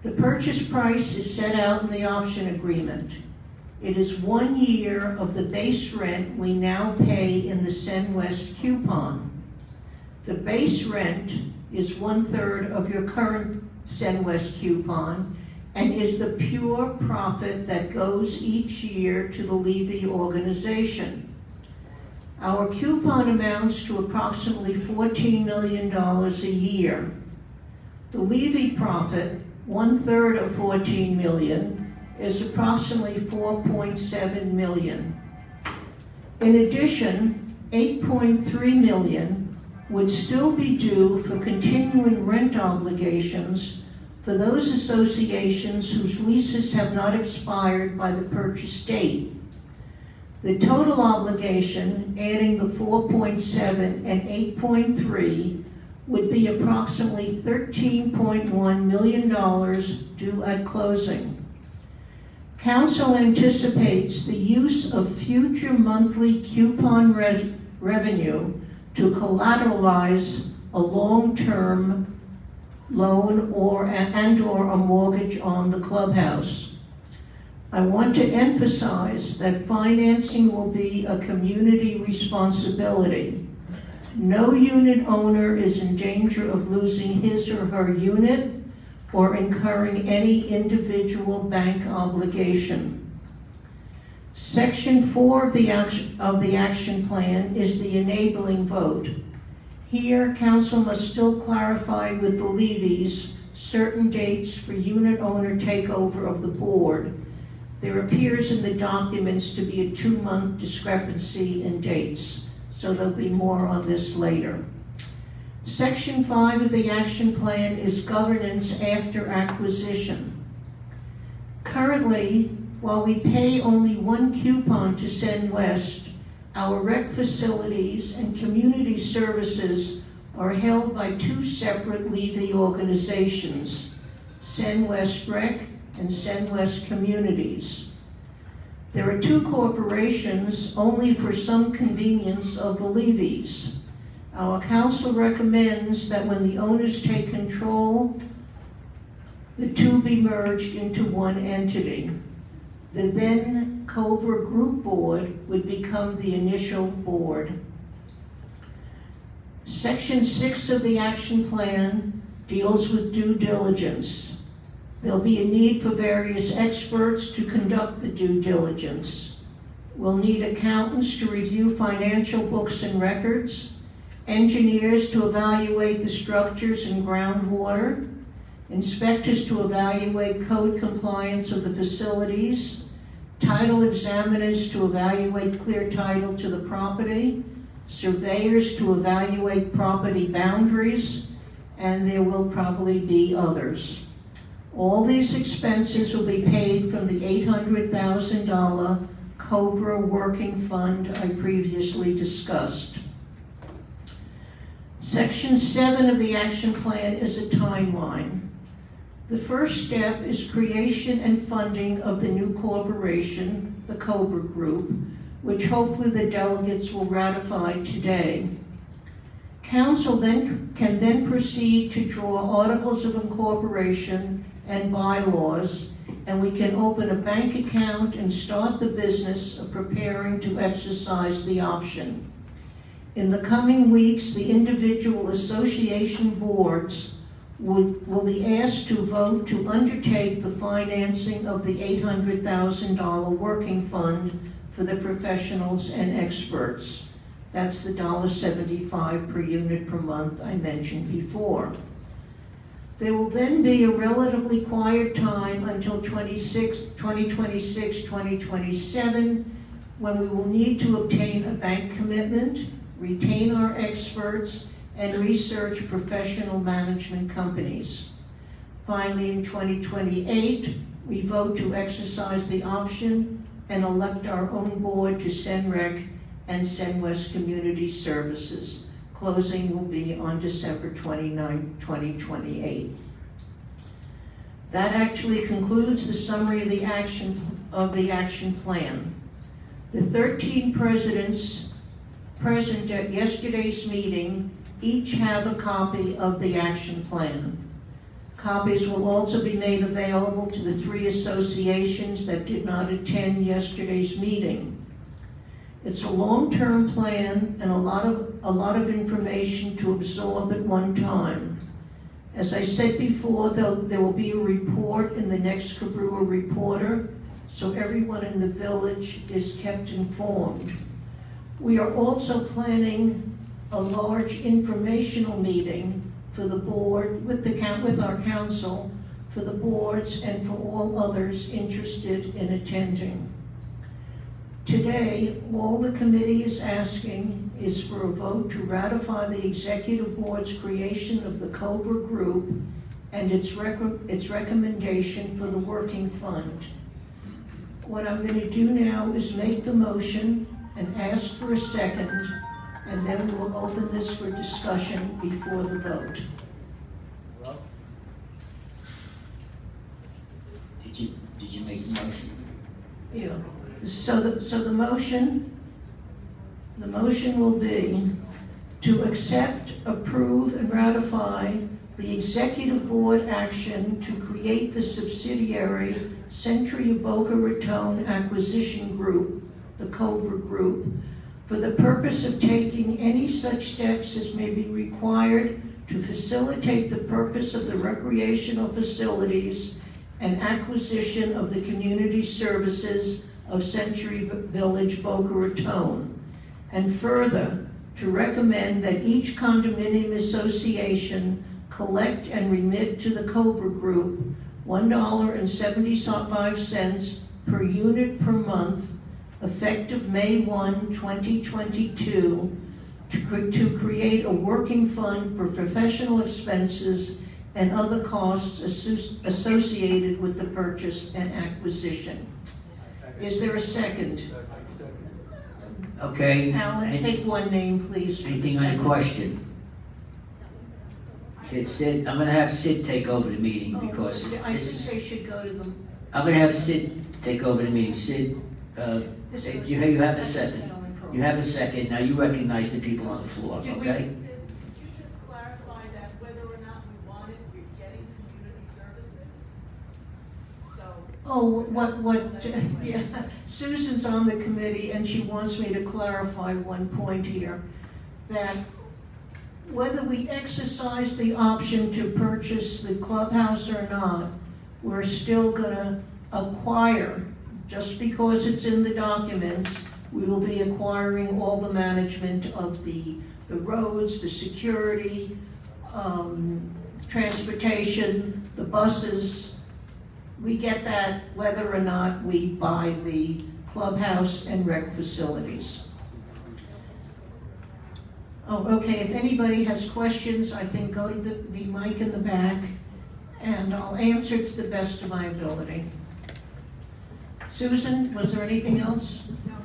The purchase price is set out in the option agreement. It is 1 year of the base rent we now pay in the SenWest coupon. The base rent is 1/3 of your current SenWest coupon and is the pure profit that goes each year to the Levy organization. Our coupon amounts to approximately $14 million a year. The Levy profit, 1/3 of $14 million, is approximately $4.7 million. In addition, $8.3 million would still be due for continuing rent obligations for those associations whose leases have not expired by the purchase date. The total obligation, adding the 4.7 and 8.3, would be approximately $13.1 million due at closing. Council anticipates the use of future monthly coupon revenue to collateralize a long-term loan or a mortgage on the clubhouse. I want to emphasize that financing will be a community responsibility. No unit owner is in danger of losing his or her unit or incurring any individual bank obligation. Section 4 of the action plan is the enabling vote. Here, council must still clarify with the levies certain dates for unit owner takeover of the board. There appears in the documents to be a 2-month discrepancy in dates, so there'll be more on this later. Section 5 of the action plan is governance after acquisition. Currently, while we pay only 1 coupon to SenWest, our rec facilities and community services are held by 2 separate Levy organizations, SenWest Rec and SenWest Communities. There are 2 corporations only for some convenience of the levies. Our council recommends that when the owners take control, the 2 be merged into 1 entity. The then Cobrua Group Board would become the initial board. Section 6 of the action plan deals with due diligence. There'll be a need for various experts to conduct the due diligence. We'll need accountants to review financial books and records, engineers to evaluate the structures and groundwater, inspectors to evaluate code compliance of the facilities, title examiners to evaluate clear title to the property, surveyors to evaluate property boundaries, and there will probably be others. All these expenses will be paid from the $800,000 Cobrua Working Fund I previously discussed. Section 7 of the action plan is a timeline. The first step is creation and funding of the new corporation, the Cobrua Group, which hopefully the delegates will ratify today. Council can then proceed to draw articles of incorporation and bylaws, and we can open a bank account and start the business of preparing to exercise the option. In the coming weeks, the individual association boards will be asked to vote to undertake the financing of the $800,000 working fund for the professionals and experts. That's the $1.75 per unit per month I mentioned before. There will then be a relatively quiet time until 2026, 2027, when we will need to obtain a bank commitment, retain our experts, and research professional management companies. Finally, in 2028, we vote to exercise the option and elect our own board to SenRec and SenWest Community Services. Closing will be on December 29, 2028. That actually concludes the summary of the action plan. The 13 presidents present at yesterday's meeting each have a copy of the action plan. Copies will also be made available to the 3 associations that did not attend yesterday's meeting. It's a long-term plan and a lot of information to absorb at one time. As I said before, there will be a report in the next Cobrua Reporter, so everyone in the village is kept informed. We are also planning a large informational meeting for the board, with our council, for the boards and for all others interested in attending. Today, all the committee is asking is for a vote to ratify the executive board's creation of the Cobra Group and its recommendation for the working fund. What I'm going to do now is make the motion and ask for a second, and then we'll open this for discussion before the vote. Did you make the motion? Yeah. So the motion will be to accept, approve, and ratify the executive board action to create the subsidiary Century Boca Raton Acquisition Group, the Cobra Group, for the purpose of taking any such steps as may be required to facilitate the purpose of the recreational facilities and acquisition of the community services of Century Village Boca Raton, and further, to recommend that each condominium association collect and remit to the Cobra Group $1.75 per unit per month, effective May 1, 2022, to create a working fund for professional expenses and other costs associated with the purchase and acquisition. Is there a second? Okay. Alan, take one name, please. for the Anything on the second. question? Okay, Sid, I'm gonna have Sid take over the meeting Oh, because I this think is, they should go to them. I'm gonna have Sid take over the meeting. Sid, you have a second. You have a second. Now you recognize the people on the floor, Did we- okay? Could you just clarify that whether or not we wanted getting community services? So. Oh, yeah, Susan's on the committee and she wants me to clarify one point here, that whether we exercise the option to purchase the clubhouse or not, we're still gonna acquire, just because it's in the documents, we will be acquiring all the management of the roads, the security, transportation, the buses. We get that whether or not we buy the clubhouse and rec facilities. Oh, okay, if anybody has questions, I think go to the mic in the back, and I'll answer to the best of my ability. Susan, was there anything else? No,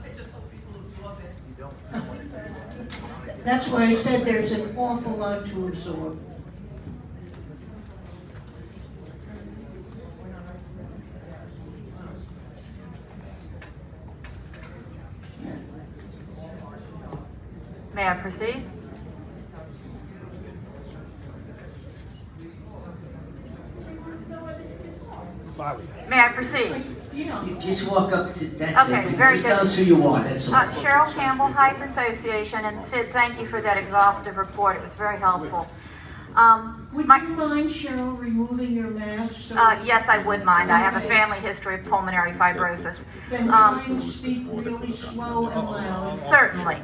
I just hope people absorb it. That's why I said there's an awful lot to absorb. May I proceed? May I proceed? Yeah. You just walk up to, that's Okay, it. very Just good. tell us who you are, that's all. Cheryl Campbell, Hype Association, and Sid, thank you for that exhaustive report. It was very helpful. Would My- you mind, Cheryl, removing your mask? So Yes, I would mind. I have a family history of pulmonary fibrosis. Then try and speak really slow and loud. Certainly.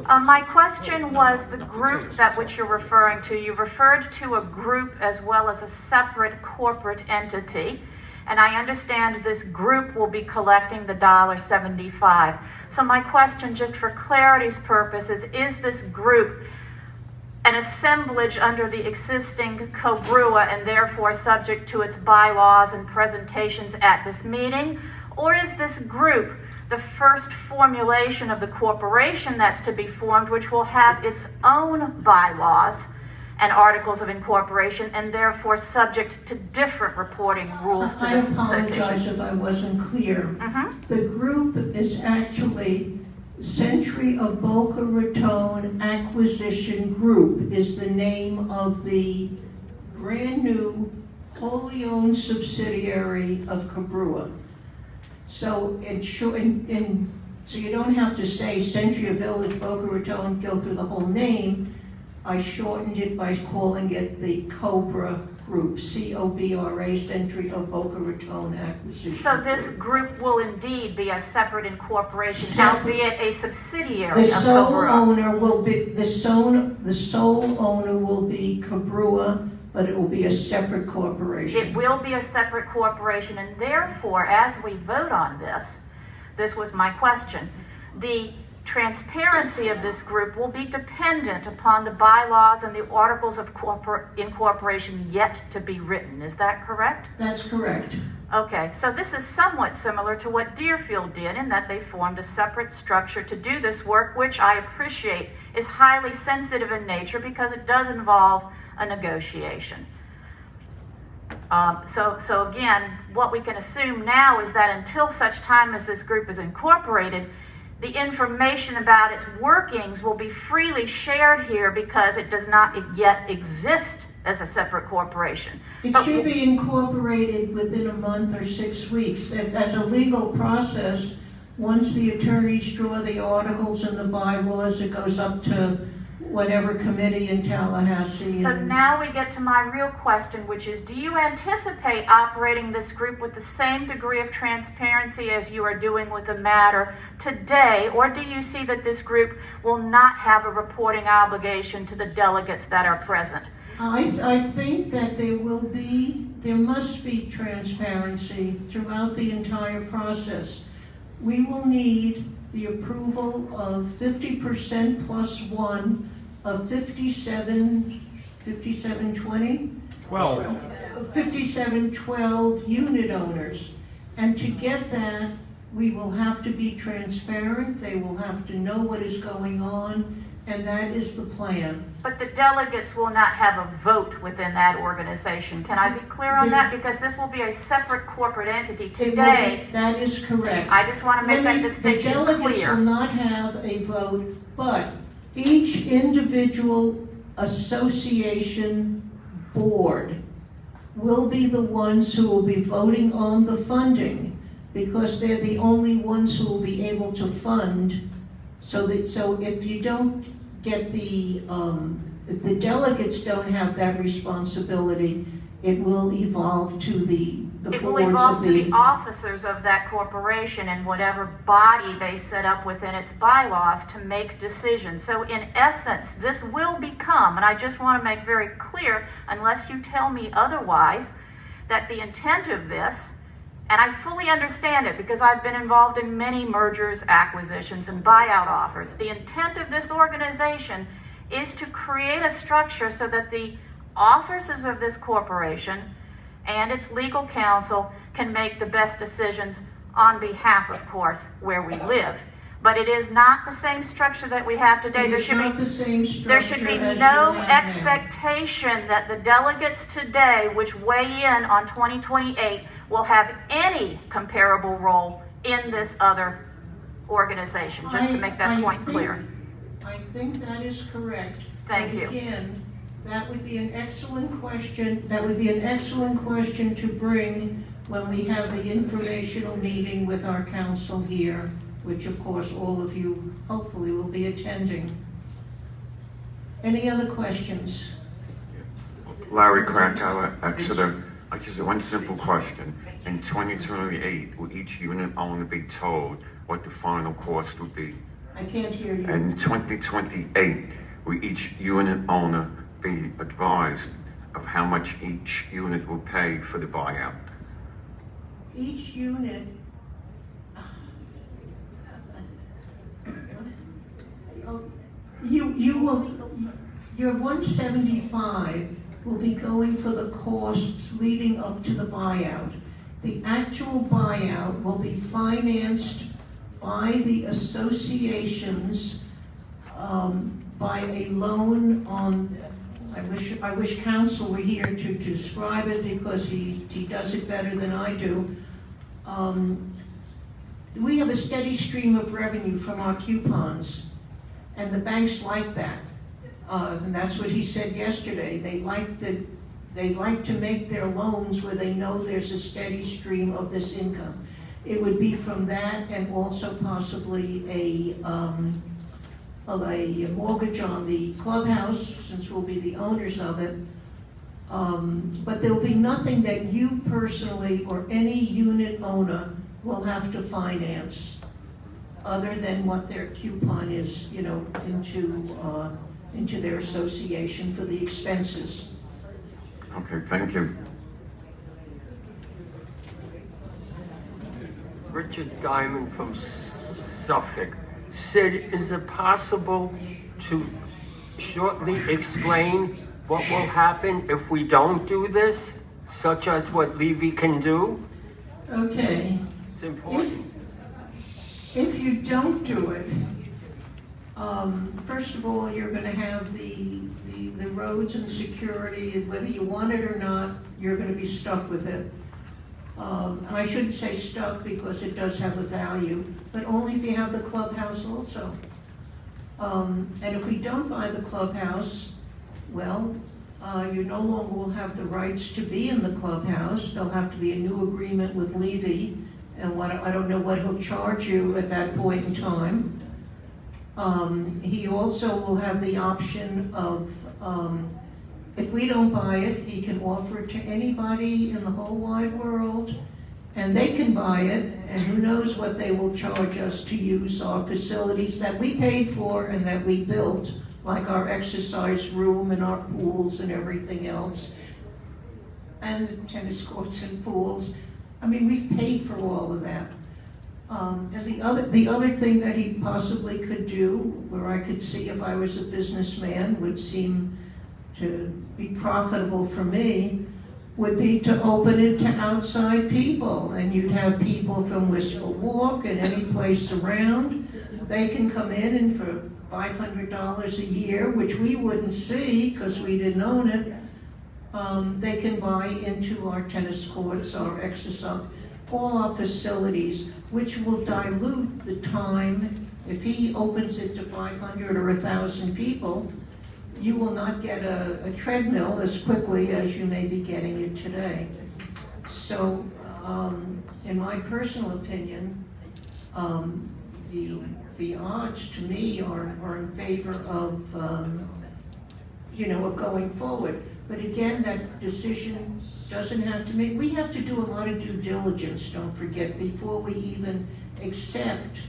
My question was the group that which you're referring to. You referred to a group as well as a separate corporate entity, and I understand this group will be collecting the $1.75. So my question, just for clarity's purposes, is this group an assemblage under the existing Cobrua and therefore subject to its bylaws and presentations at this meeting? Or is this group the first formulation of the corporation that's to be formed, which will have its own bylaws and articles of incorporation, and therefore subject to different reporting rules to I this apologize association. if I wasn't clear. Mhm. The group is actually Century of Boca Raton Acquisition Group is the name of the brand new wholly owned subsidiary of Cobrua. So so you don't have to say Century of Village Boca Raton, go through the whole name. I shortened it by calling it the Cobra Group, C-O-B-R-A, Century of Boca Raton Acquisition. So this group will indeed be a separate incorporation, albeit a subsidiary The of sole Cobrua. owner will be, the sole owner will be Cobrua, but it will be a separate corporation. It will be a separate corporation, and therefore, as we vote on this, this was my question, the transparency of this group will be dependent upon the bylaws and the articles of incorporation yet to be written. Is that correct? That's correct. Okay, so this is somewhat similar to what Deerfield did in that they formed a separate structure to do this work, which I appreciate is highly sensitive in nature because it does involve a negotiation. So again, what we can assume now is that until such time as this group is incorporated, the information about its workings will be freely shared here because it does not yet exist as a separate corporation. It should be incorporated within a month or 6 weeks. As a legal process, once the attorneys draw the articles and the bylaws, it goes up to whatever committee in Tallahassee. So now we get to my real question, which is, do you anticipate operating this group with the same degree of transparency as you are doing with the matter today, or do you see that this group will not have a reporting obligation to the delegates that are present? I think that there must be transparency throughout the entire process. We will need the approval of 50% plus one of 5712 unit owners. And to get that, we will have to be transparent, they will have to know what is going on, and that is the plan. But the delegates will not have a vote within that organization. Can I be clear on that? Because this will be a separate corporate entity today. That is correct. I just want to make that distinction The delegates clear. will not have a vote, but each individual association board will be the ones who will be voting on the funding, because they're the only ones who will be able to fund. So if you don't get if the delegates don't have that responsibility, it will evolve to the It will boards evolve of to the officers of that corporation and whatever body they set up within its bylaws to make decisions. So in essence, this will become, and I just want to make very clear, unless you tell me otherwise, that the intent of this, and I fully understand it because I've been involved in many mergers, acquisitions, and buyout offers. The intent of this organization is to create a structure so that the officers of this corporation and its legal counsel can make the best decisions on behalf, of course, where we live. But it is not the same structure that we have today. It is not the same structure. There should be as no you have now. expectation that the delegates today, which weigh in on 2028, will have any comparable role in this other organization, just to make that point clear. I think that is correct. Thank you. But again, that would be an excellent question. That would be an excellent question to bring when we have the informational meeting with our council here, which of course all of you hopefully will be attending. Any other questions? Larry Krakauer, Exeter. I just have one simple question. In 2028, will each unit owner be told what the final cost will be? I can't hear you. In 2028, will each unit owner be advised of how much each unit will pay for the buyout? Each unit, your 175 will be going for the costs leading up to the buyout. The actual buyout will be financed by the associations by a loan on I wish council were here to describe it because he does it better than I do. We have a steady stream of revenue from our coupons, and the banks like that. And that's what he said yesterday. They like to make their loans where they know there's a steady stream of this income. It would be from that and also possibly a mortgage on the clubhouse, since we'll be the owners of it. But there will be nothing that you personally or any unit owner will have to finance other than what their coupon is, you know, into their association for the expenses. Okay, thank you. Richard Diamond from Suffolk. Sid, is it possible to shortly explain what will happen if we don't do this, such as what Levy can do? Okay. It's important. If you don't do it, first of all, you're going to have the roads and security, whether you want it or not, you're going to be stuck with it. And I shouldn't say stuck because it does have a value, but only if you have the clubhouse also. And if we don't buy the clubhouse, well, you no longer will have the rights to be in the clubhouse. There'll have to be a new agreement with Levy, and I don't know what he'll charge you at that point in time. He also will have the option of, if we don't buy it, he can offer it to anybody in the whole wide world, and they can buy it, and who knows what they will charge us to use our facilities that we paid for and that we built, like our exercise room and our pools and everything else, and tennis courts and pools. I mean, we've paid for all of that. And the other thing that he possibly could do, where I could see if I was a businessman, would seem to be profitable for me, would be to open it to outside people. And you'd have people from Wistful Walk and any place around. They can come in and for $500 a year, which we wouldn't see because we didn't own it, they can buy into our tennis courts, our exercise, all our facilities, which will dilute the time. If he opens it to 500 or 1,000 people, you will not get a treadmill as quickly as you may be getting it today. So, in my personal opinion, the odds to me are in favor of, of going forward. But again, that decision doesn't have to make, we have to do a lot of due diligence, don't forget, before we even accept,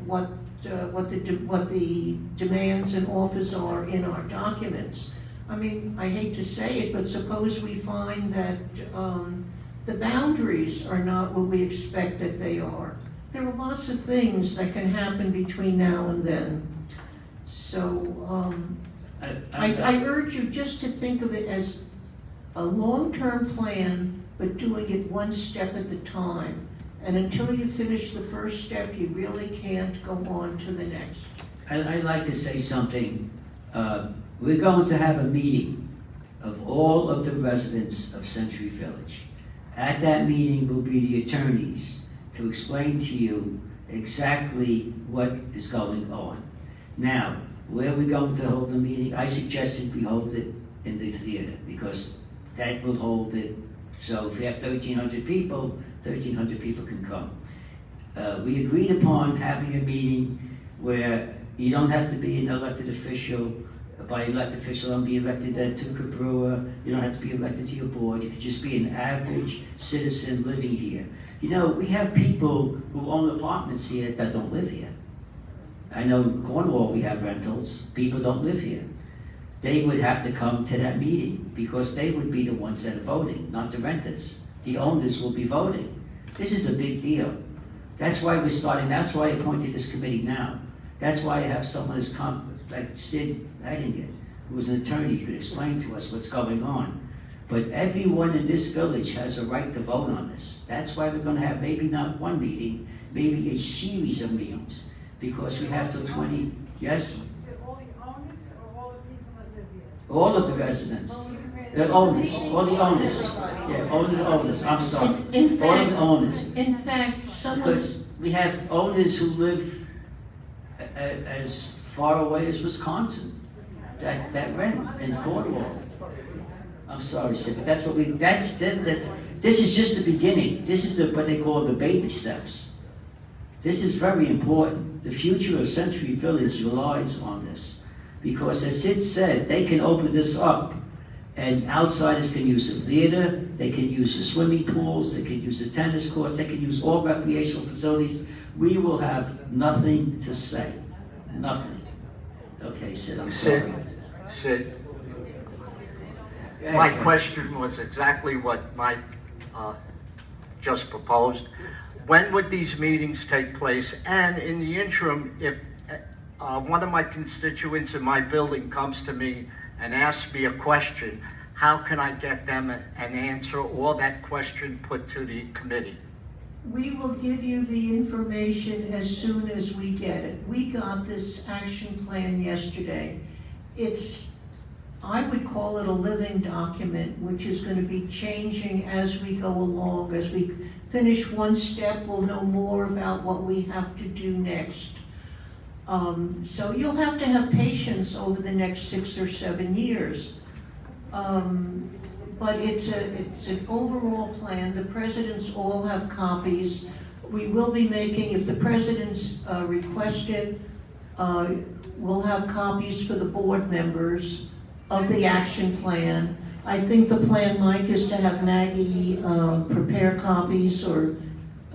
what the demands and offers are in our documents. I mean, I hate to say it, but suppose we find that the boundaries are not what we expect that they are. There are lots of things that can happen between now and then. So I urge you just to think of it as a long-term plan, but doing it one step at a time. And until you finish the first step, you really can't go on to the next. I'd like to say something. We're going to have a meeting of all of the residents of Century Village. At that meeting will be the attorneys to explain to you exactly what is going on. Now, where we're going to hold the meeting, I suggested we hold it in the theater because that will hold it. So if we have 1,300 people, 1,300 people can come. We agreed upon having a meeting where you don't have to be an elected official, by elected official, don't be elected to Cobrua, you don't have to be elected to your board, you could just be an average citizen living here. We have people who own apartments here that don't live here. I know in Cornwall we have rentals, people don't live here. They would have to come to that meeting because they would be the ones that are voting, not the renters. The owners will be voting. This is a big deal. That's why we're starting, that's why I appointed this committee now. That's why I have someone like Sid heading it, who is an attorney, who could explain to us what's going on. But everyone in this village has a right to vote on this. That's why we're gonna have maybe not one meeting, maybe a series of meetings, because we have till 20, yes? Is it all the owners or all the people that live here? All of the residents. The owners, all the owners. Yeah, all the owners, I'm sorry. In All of fact, the owners. in fact, someone, Because we have owners who live as far away as Wisconsin, that rent in Cornwall. I'm sorry, sir, but that's what this is just the beginning. This is what they call the baby steps. This is very important. The future of Century Village relies on this. Because as Sid said, they can open this up and outsiders can use the theater, they can use the swimming pools, they can use the tennis courts, they can use all recreational facilities. We will have nothing to say. Nothing. Okay, Sid, I'm sorry. Sid, my question was exactly what Mike just proposed. When would these meetings take place? And in the interim, if one of my constituents in my building comes to me and asks me a question, how can I get them an answer or that question put to the committee? we will give you the information as soon as we get it. We got this action plan yesterday. I would call it a living document, which is going to be changing as we go along. As we finish one step, we'll know more about what we have to do next. So you'll have to have patience over the next 6 or 7 years. But it's an overall plan. The presidents all have copies. We will be making, if the presidents request it, we'll have copies for the board members of the action plan. I think the plan, Mike, is to have Maggie prepare copies or,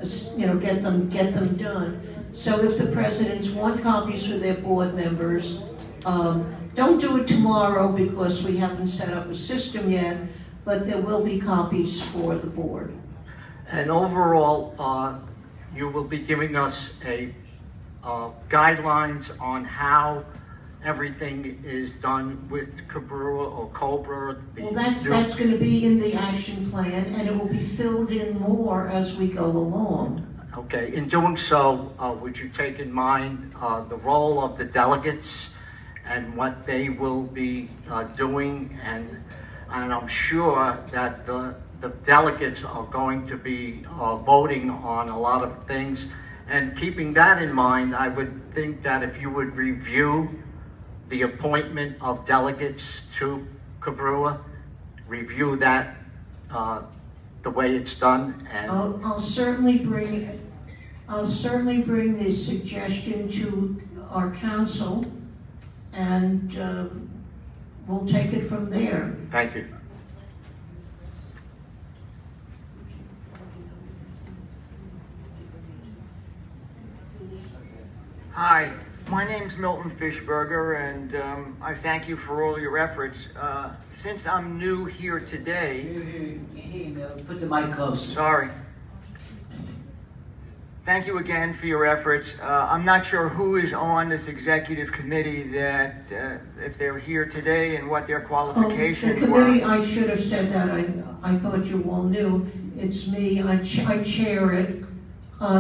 get them done. So if the presidents want copies for their board members, don't do it tomorrow because we haven't set up a system yet, but there will be copies for the board. And overall, you will be giving us guidelines on how everything is done with Cobrua or Cobra. Well, that's going to be in the action plan, and it will be filled in more as we go along. Okay, in doing so, would you take in mind the role of the delegates and what they will be doing? And I'm sure that the delegates are going to be voting on a lot of things. And keeping that in mind, I would think that if you would review the appointment of delegates to Cobrua, review that the way it's done. And I'll certainly bring the suggestion to our council, and we'll take it from there. Thank you. Hi, my name's Milton Fishberger, and I thank you for all your efforts. Since I'm new here today... Put the mic close. Sorry. Thank you again for your efforts. I'm not sure who is on this executive committee that, if they're here today and what their qualifications the were. committee, I should have said that. I thought you all knew. It's me. I chair it.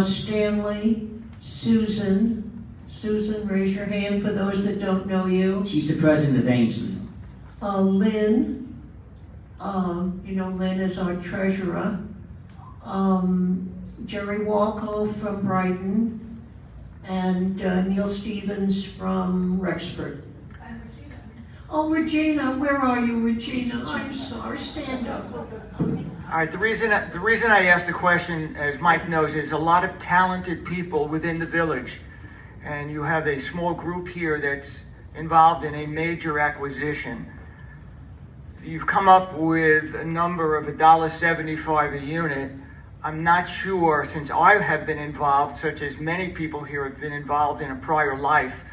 Stanley, Susan, raise your hand for those that don't know you. She's the president of Ainsley. Lynn, Lynn is our treasurer. Jerry Walco from Brighton, and Neil Stevens from Rexford. And Regina. Oh, Regina, where are you, Regina? I'm sorry, stand up. All right, the reason I asked the question, as Mike knows, is a lot of talented people within the village. And you have a small group here that's involved in a major acquisition. You've come up with a number of $1.75 a unit. I'm not sure, since I have been involved, such as many people here have been involved in a prior life,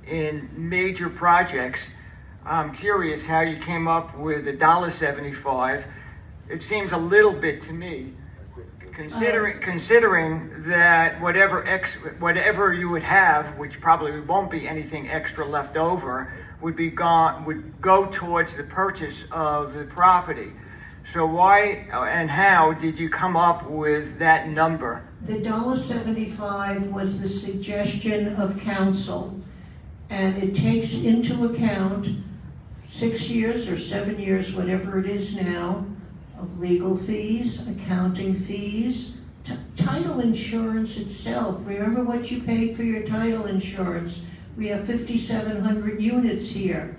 in major projects. I'm curious how you came up with $1.75. It seems a little bit to me, considering that whatever you would have, which probably won't be anything extra left over, would go towards the purchase of the property. So why and how did you come up with that number? The $1.75 was the suggestion of council, and it takes into account 6 years or 7 years, whatever it is now, of legal fees, accounting fees, title insurance itself. Remember what you paid for your title insurance. We have 5,700 units here.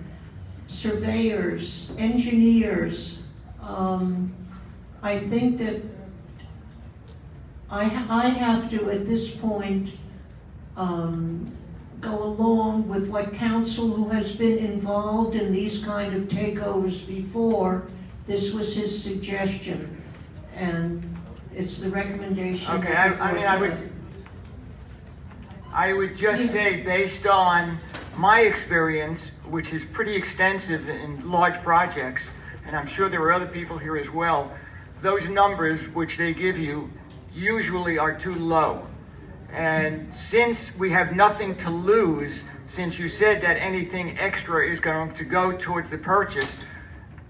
Surveyors, engineers. I think that I have to, at this point, go along with what counsel, who has been involved in these kind of takeovers before, this was his suggestion, and it's the recommendation. Okay, that the board I would just say, based on my experience, which is pretty extensive in large projects, and I'm sure there are other people here as well, those numbers which they give you usually are too low. And since we have nothing to lose, since you said that anything extra is going to go towards the purchase,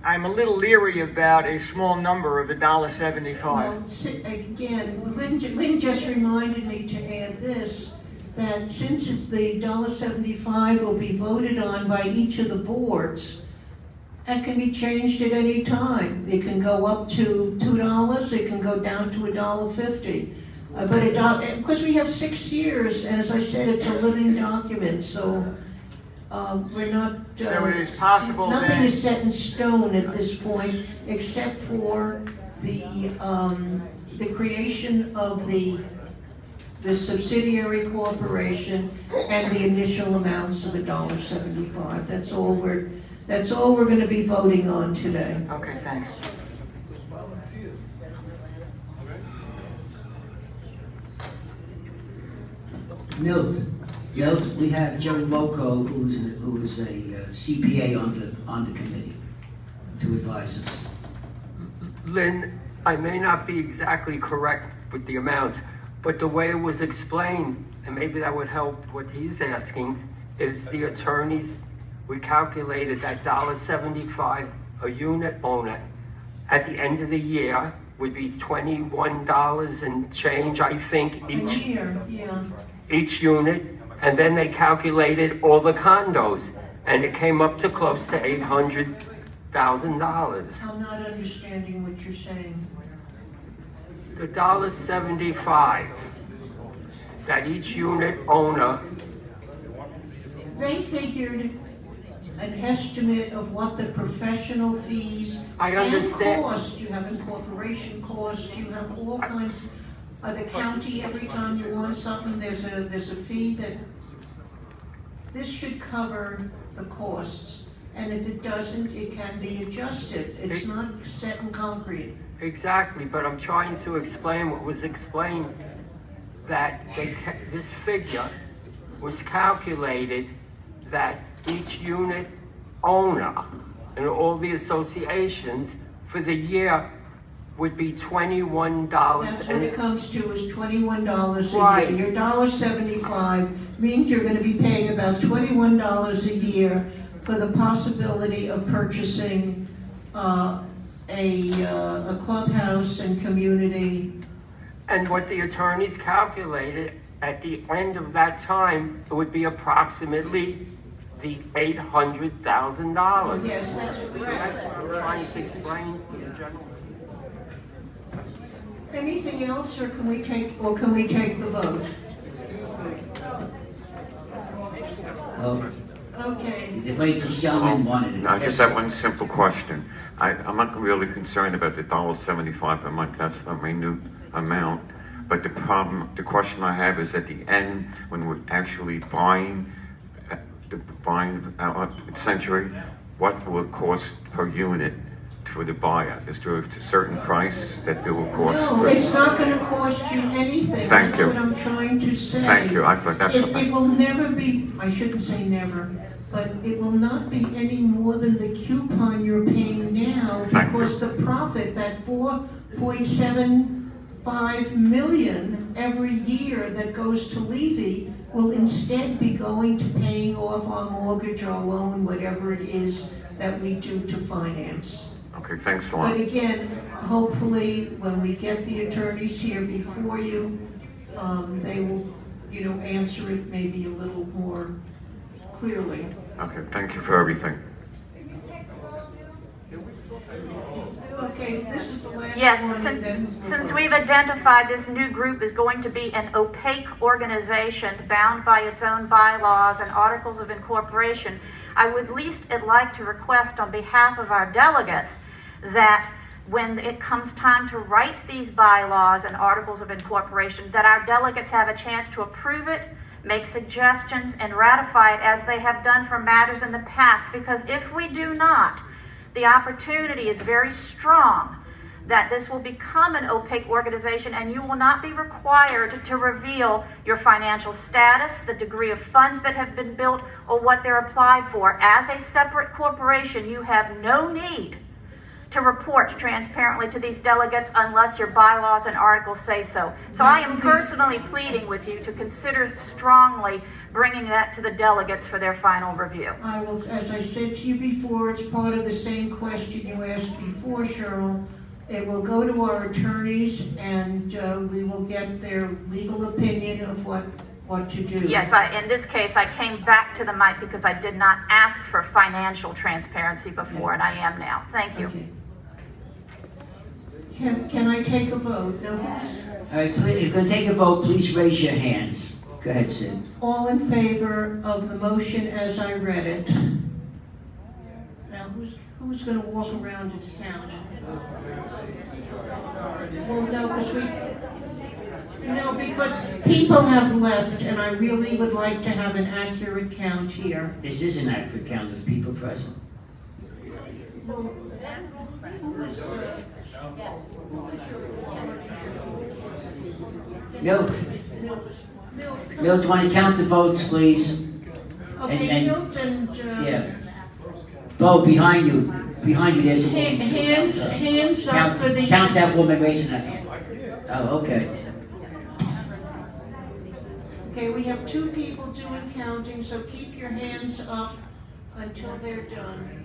I'm a little leery about a small number of $1.75. Well, again, Lynn just reminded me to add this, that since it's the $1.75 will be voted on by each of the boards, that can be changed at any time. It can go up to $2, it can go down to $1.50. But because we have 6 years, and as I said, it's a living document, so we're not. So it is possible nothing that is set in stone at this point, except for the creation of the subsidiary corporation and the initial amounts of $1.75. That's all we're going to be voting on today. Okay, thanks. Milt, we have Jerry Loco, who is a CPA on the committee, to advise us. Lynn, I may not be exactly correct with the amounts, but the way it was explained, and maybe that would help what he's asking, is the attorneys, we calculated that $1.75 a unit owner at the end of the year would be $21 and change, I think, each unit, and then they calculated all the condos, and it came up to close to $800,000. I'm not understanding what you're saying. The $1.75 that each unit owner. They figured an estimate of what the professional fees and cost. You have incorporation cost, you have all kinds. The county, every time you want something, there's a fee that. This should cover the costs, and if it doesn't, it can be adjusted. It's not set in concrete. Exactly, but I'm trying to explain what was explained, that this figure was calculated that each unit owner and all the associations for the year would be $21. That's what it comes to, is $21 a year. Your $1.75 means you're going to be paying about $21 a year for the possibility of purchasing a clubhouse and community. And what the attorneys calculated at the end of that time, it would be approximately the $800,000. Yes, that's correct. So that's what I'm trying to explain in general. Anything else, or can we take the vote? Okay. The greatest gentleman wanted it. I just have one simple question. I'm not really concerned about the $1.75 a month. That's a minute amount. But the question I have is at the end, when we're actually buying Century, what will it cost per unit for the buyer? Is there a certain price that it will cost? No, it's not going to cost you anything. Thank you. That's what I'm trying to say. Thank you. I thought that's it will never be, I shouldn't say never, but it will not be any more than the coupon you're paying now, because the profit, that $4.75 million every year that goes to Levy, will instead be going to paying off our mortgage or loan, whatever it is that we do to finance. Okay, thanks a lot. But again, hopefully, when we get the attorneys here before you, they will, answer it maybe a little more clearly. Okay, thank you for everything. Okay, this is the last Yes, one, and then. since we've identified this new group is going to be an opaque organization bound by its own bylaws and articles of incorporation, I would least like to request on behalf of our delegates that when it comes time to write these bylaws and articles of incorporation, that our delegates have a chance to approve it, make suggestions, and ratify it as they have done for matters in the past. Because if we do not, the opportunity is very strong that this will become an opaque organization and you will not be required to reveal your financial status, the degree of funds that have been built, or what they're applied for. As a separate corporation, you have no need to report transparently to these delegates unless your bylaws and articles say so. So I am personally pleading with you to consider strongly bringing that to the delegates for their final review. I will, as I said to you before, it's part of the same question you asked before, Cheryl. It will go to our attorneys and we will get their legal opinion of what to do. Yes, in this case, I came back to the mic because I did not ask for financial transparency before, and I am now. Thank you. Okay. Can I take a vote? No? All right, if you're going to take a vote, please raise your hands. Go ahead, Sid. All in favor of the motion as I read it? Now, who's going to walk around and count? Well, no, because people have left, and I really would like to have an accurate count here. This is an accurate count of people present. Well, who is, Milt, do you want to count the votes, please? Okay, Milt and... Yeah. Bo, behind you, there's a woman. Hands up for the... Count that woman raising her hand. Oh, okay. Okay, we have 2 people doing counting, so keep your hands up until they're done.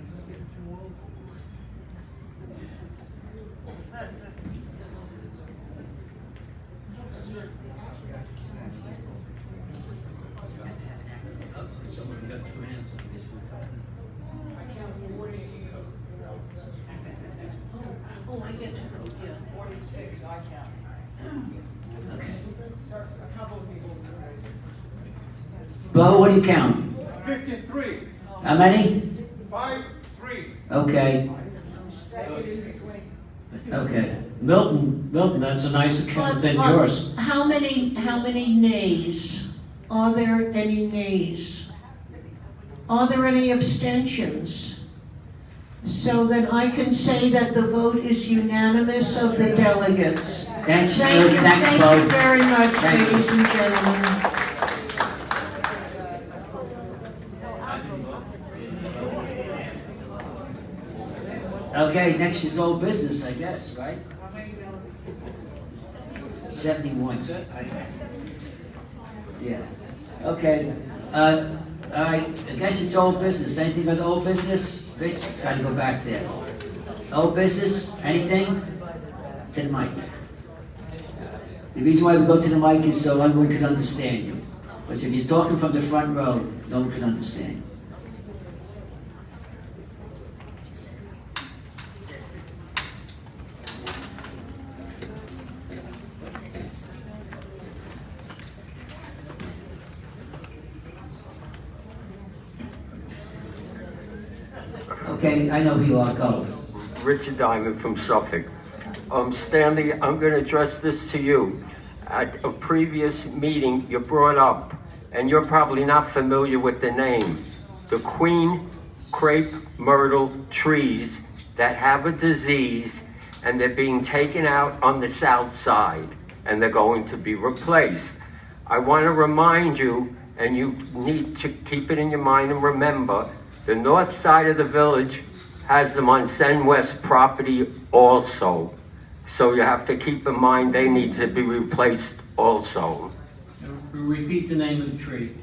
Oh, I get to vote, yeah. 46, I count. Okay. A couple of people. Bo, what do you count? 53. How many? 5-3. Okay. Okay. Milton, that's a nicer count than yours. How many nays? Are there any nays? Are there any abstentions? So that I can say that the vote is unanimous of the delegates. Thanks, Thank you, thanks, thank Bo. you very much, Thank you. ladies and gentlemen. Okay, next is old business, I guess, right? 71. Yeah. Okay. All right. I guess it's old business. Anything with old business? Rich, gotta go back there. Old business? Anything? To the mic. The reason why we go to the mic is so everyone can understand you. Because if you're talking from the front row, no one can understand you. Okay, I know who you are. Go. Richard Diamond from Suffolk. Stanley, I'm going to address this to you. At a previous meeting, you brought up, and you're probably not familiar with the name, the queen crepe myrtle trees that have a disease, and they're being taken out on the south side, and they're going to be replaced. I want to remind you, and you need to keep it in your mind and remember, the north side of the village has them on Sen West property also. So you have to keep in mind they need to be replaced also. Repeat the name of the tree.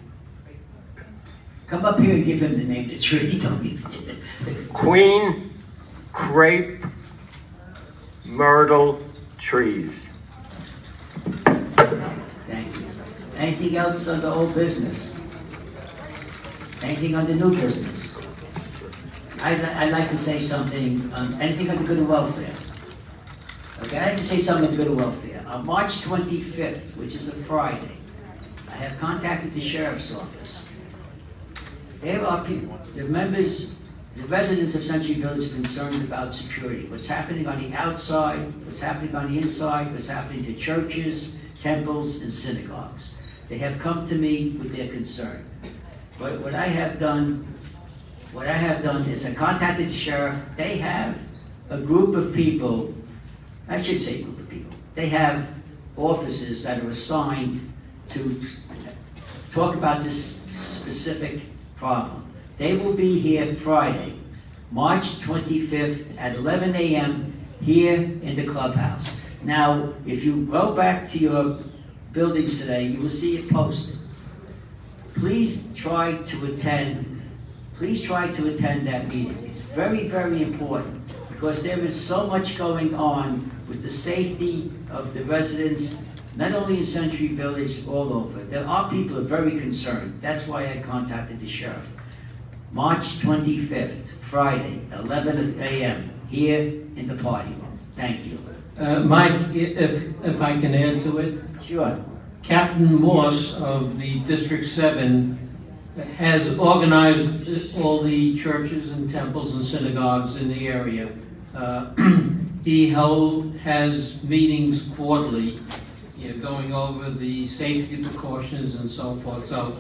Come up here and give him the name of the tree. Don't give it. Queen crepe myrtle trees. Thank you. Anything else on the old business? Anything on the new business? I'd like to say something, anything on the good and welfare. Okay, I'd like to say something on the good and welfare. On March 25th, which is a Friday, I have contacted the sheriff's office. There are people, the residents of Century Village are concerned about security. What's happening on the outside, what's happening on the inside, what's happening to churches, temples, and synagogues. They have come to me with their concern. But what I have done is I contacted the sheriff. They have a group of people, I should say group of people, they have officers that are assigned to talk about this specific problem. They will be here Friday, March 25th at 11 a.m. here in the clubhouse. Now, if you go back to your buildings today, you will see it posted. Please try to attend that meeting. It's very, very important because there is so much going on with the safety of the residents, not only in Century Village, all over. There are people who are very concerned. That's why I contacted the sheriff. March 25th, Friday, 11 a.m., here in the party room. Thank you. Mike, if I can add to it. Sure. Captain Morse of the District 7 has organized all the churches and temples and synagogues in the area. He has meetings quarterly, going over the safety precautions and so forth. So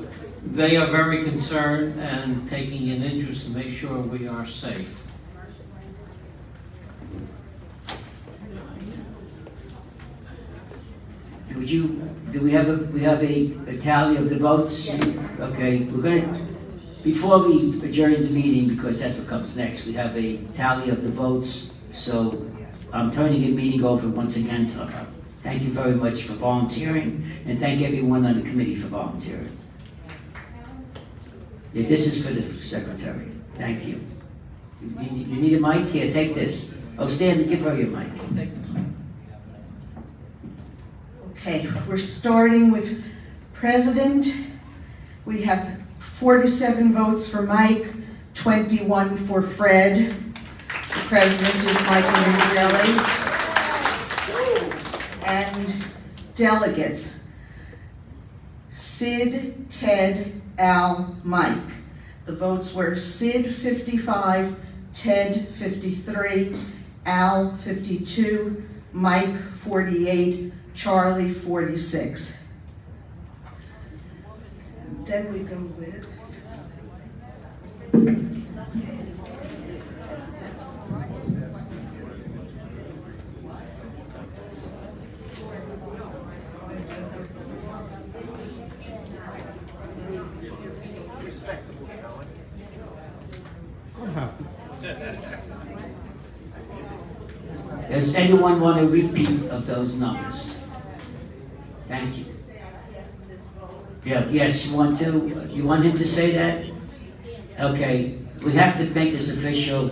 they are very concerned and taking an interest to make sure we are safe. Do we have a tally of the votes? Yes. Okay, we're going to, before we adjourn the meeting, because that's what comes next, we have a tally of the votes. So I'm turning the meeting over once again to her. Thank you very much for volunteering, and thank everyone on the committee for volunteering. Yeah, this is for the secretary. Thank you. You need a mic? Here, take this. Oh, stand, give her your mic. Okay, we're starting with President. We have 47 votes for Mike, 21 for Fred. The President is Michael Ricciarelli. And delegates, Sid, Ted, Al, Mike. The votes were Sid 55, Ted 53, Al 52, Mike 48, Charlie 46. And then we go with Does anyone want a repeat of those numbers? Thank you. Yeah, yes, you want to? You want him to say that? Okay, we have to make this official.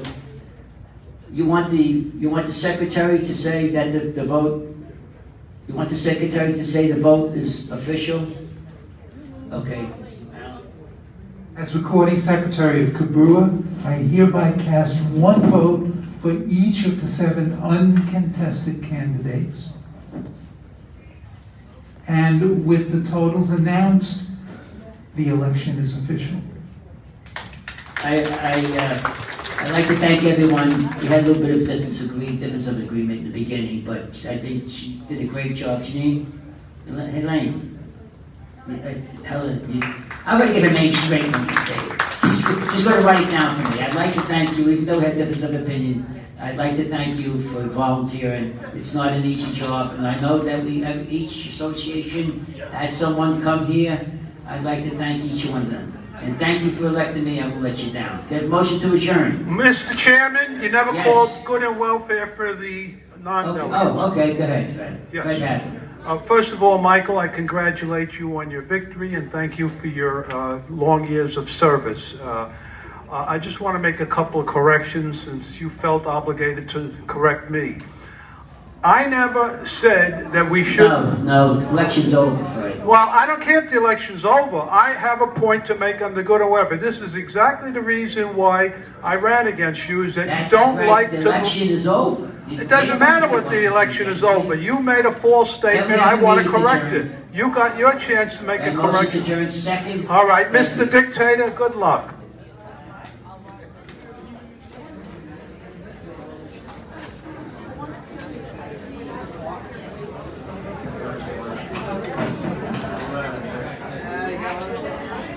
You want the secretary to say that the vote, you want the secretary to say the vote is official? Okay. As recording secretary of Cobrua, I hereby cast one vote for each of the 7 uncontested candidates. And with the totals announced, the election is official. I'd like to thank everyone. We had a little bit of difference of agreement in the beginning, but I think she did a great job. Janine? Elaine? Helen? I'm going to get her name straight when you say it. She's going to write it down for me. I'd like to thank you, even though we had difference of opinion. I'd like to thank you for volunteering. It's not an easy job, and I know that we have each association had someone come here. I'd like to thank each one of them. And thank you for electing me. I will let you down. Get a motion to adjourn. Mr. Chairman, you never called good and welfare for the non-delegates. Oh, okay, go ahead, Fred. Yes. Fred had it. First of all, Michael, I congratulate you on your victory and thank you for your long years of service. I just want to make a couple of corrections since you felt obligated to correct me. I never said that we should... No, the election's over, Fred. Well, I don't care if the election's over. I have a point to make on the good or whatever. This is exactly the reason why I ran against you, is that That's you don't right. like The to... election is over. It doesn't matter what the election is over. You made a false statement. I want to correct it. You got your chance to make a And motion to correction. adjourn second. All right, Mr. Dictator, good luck.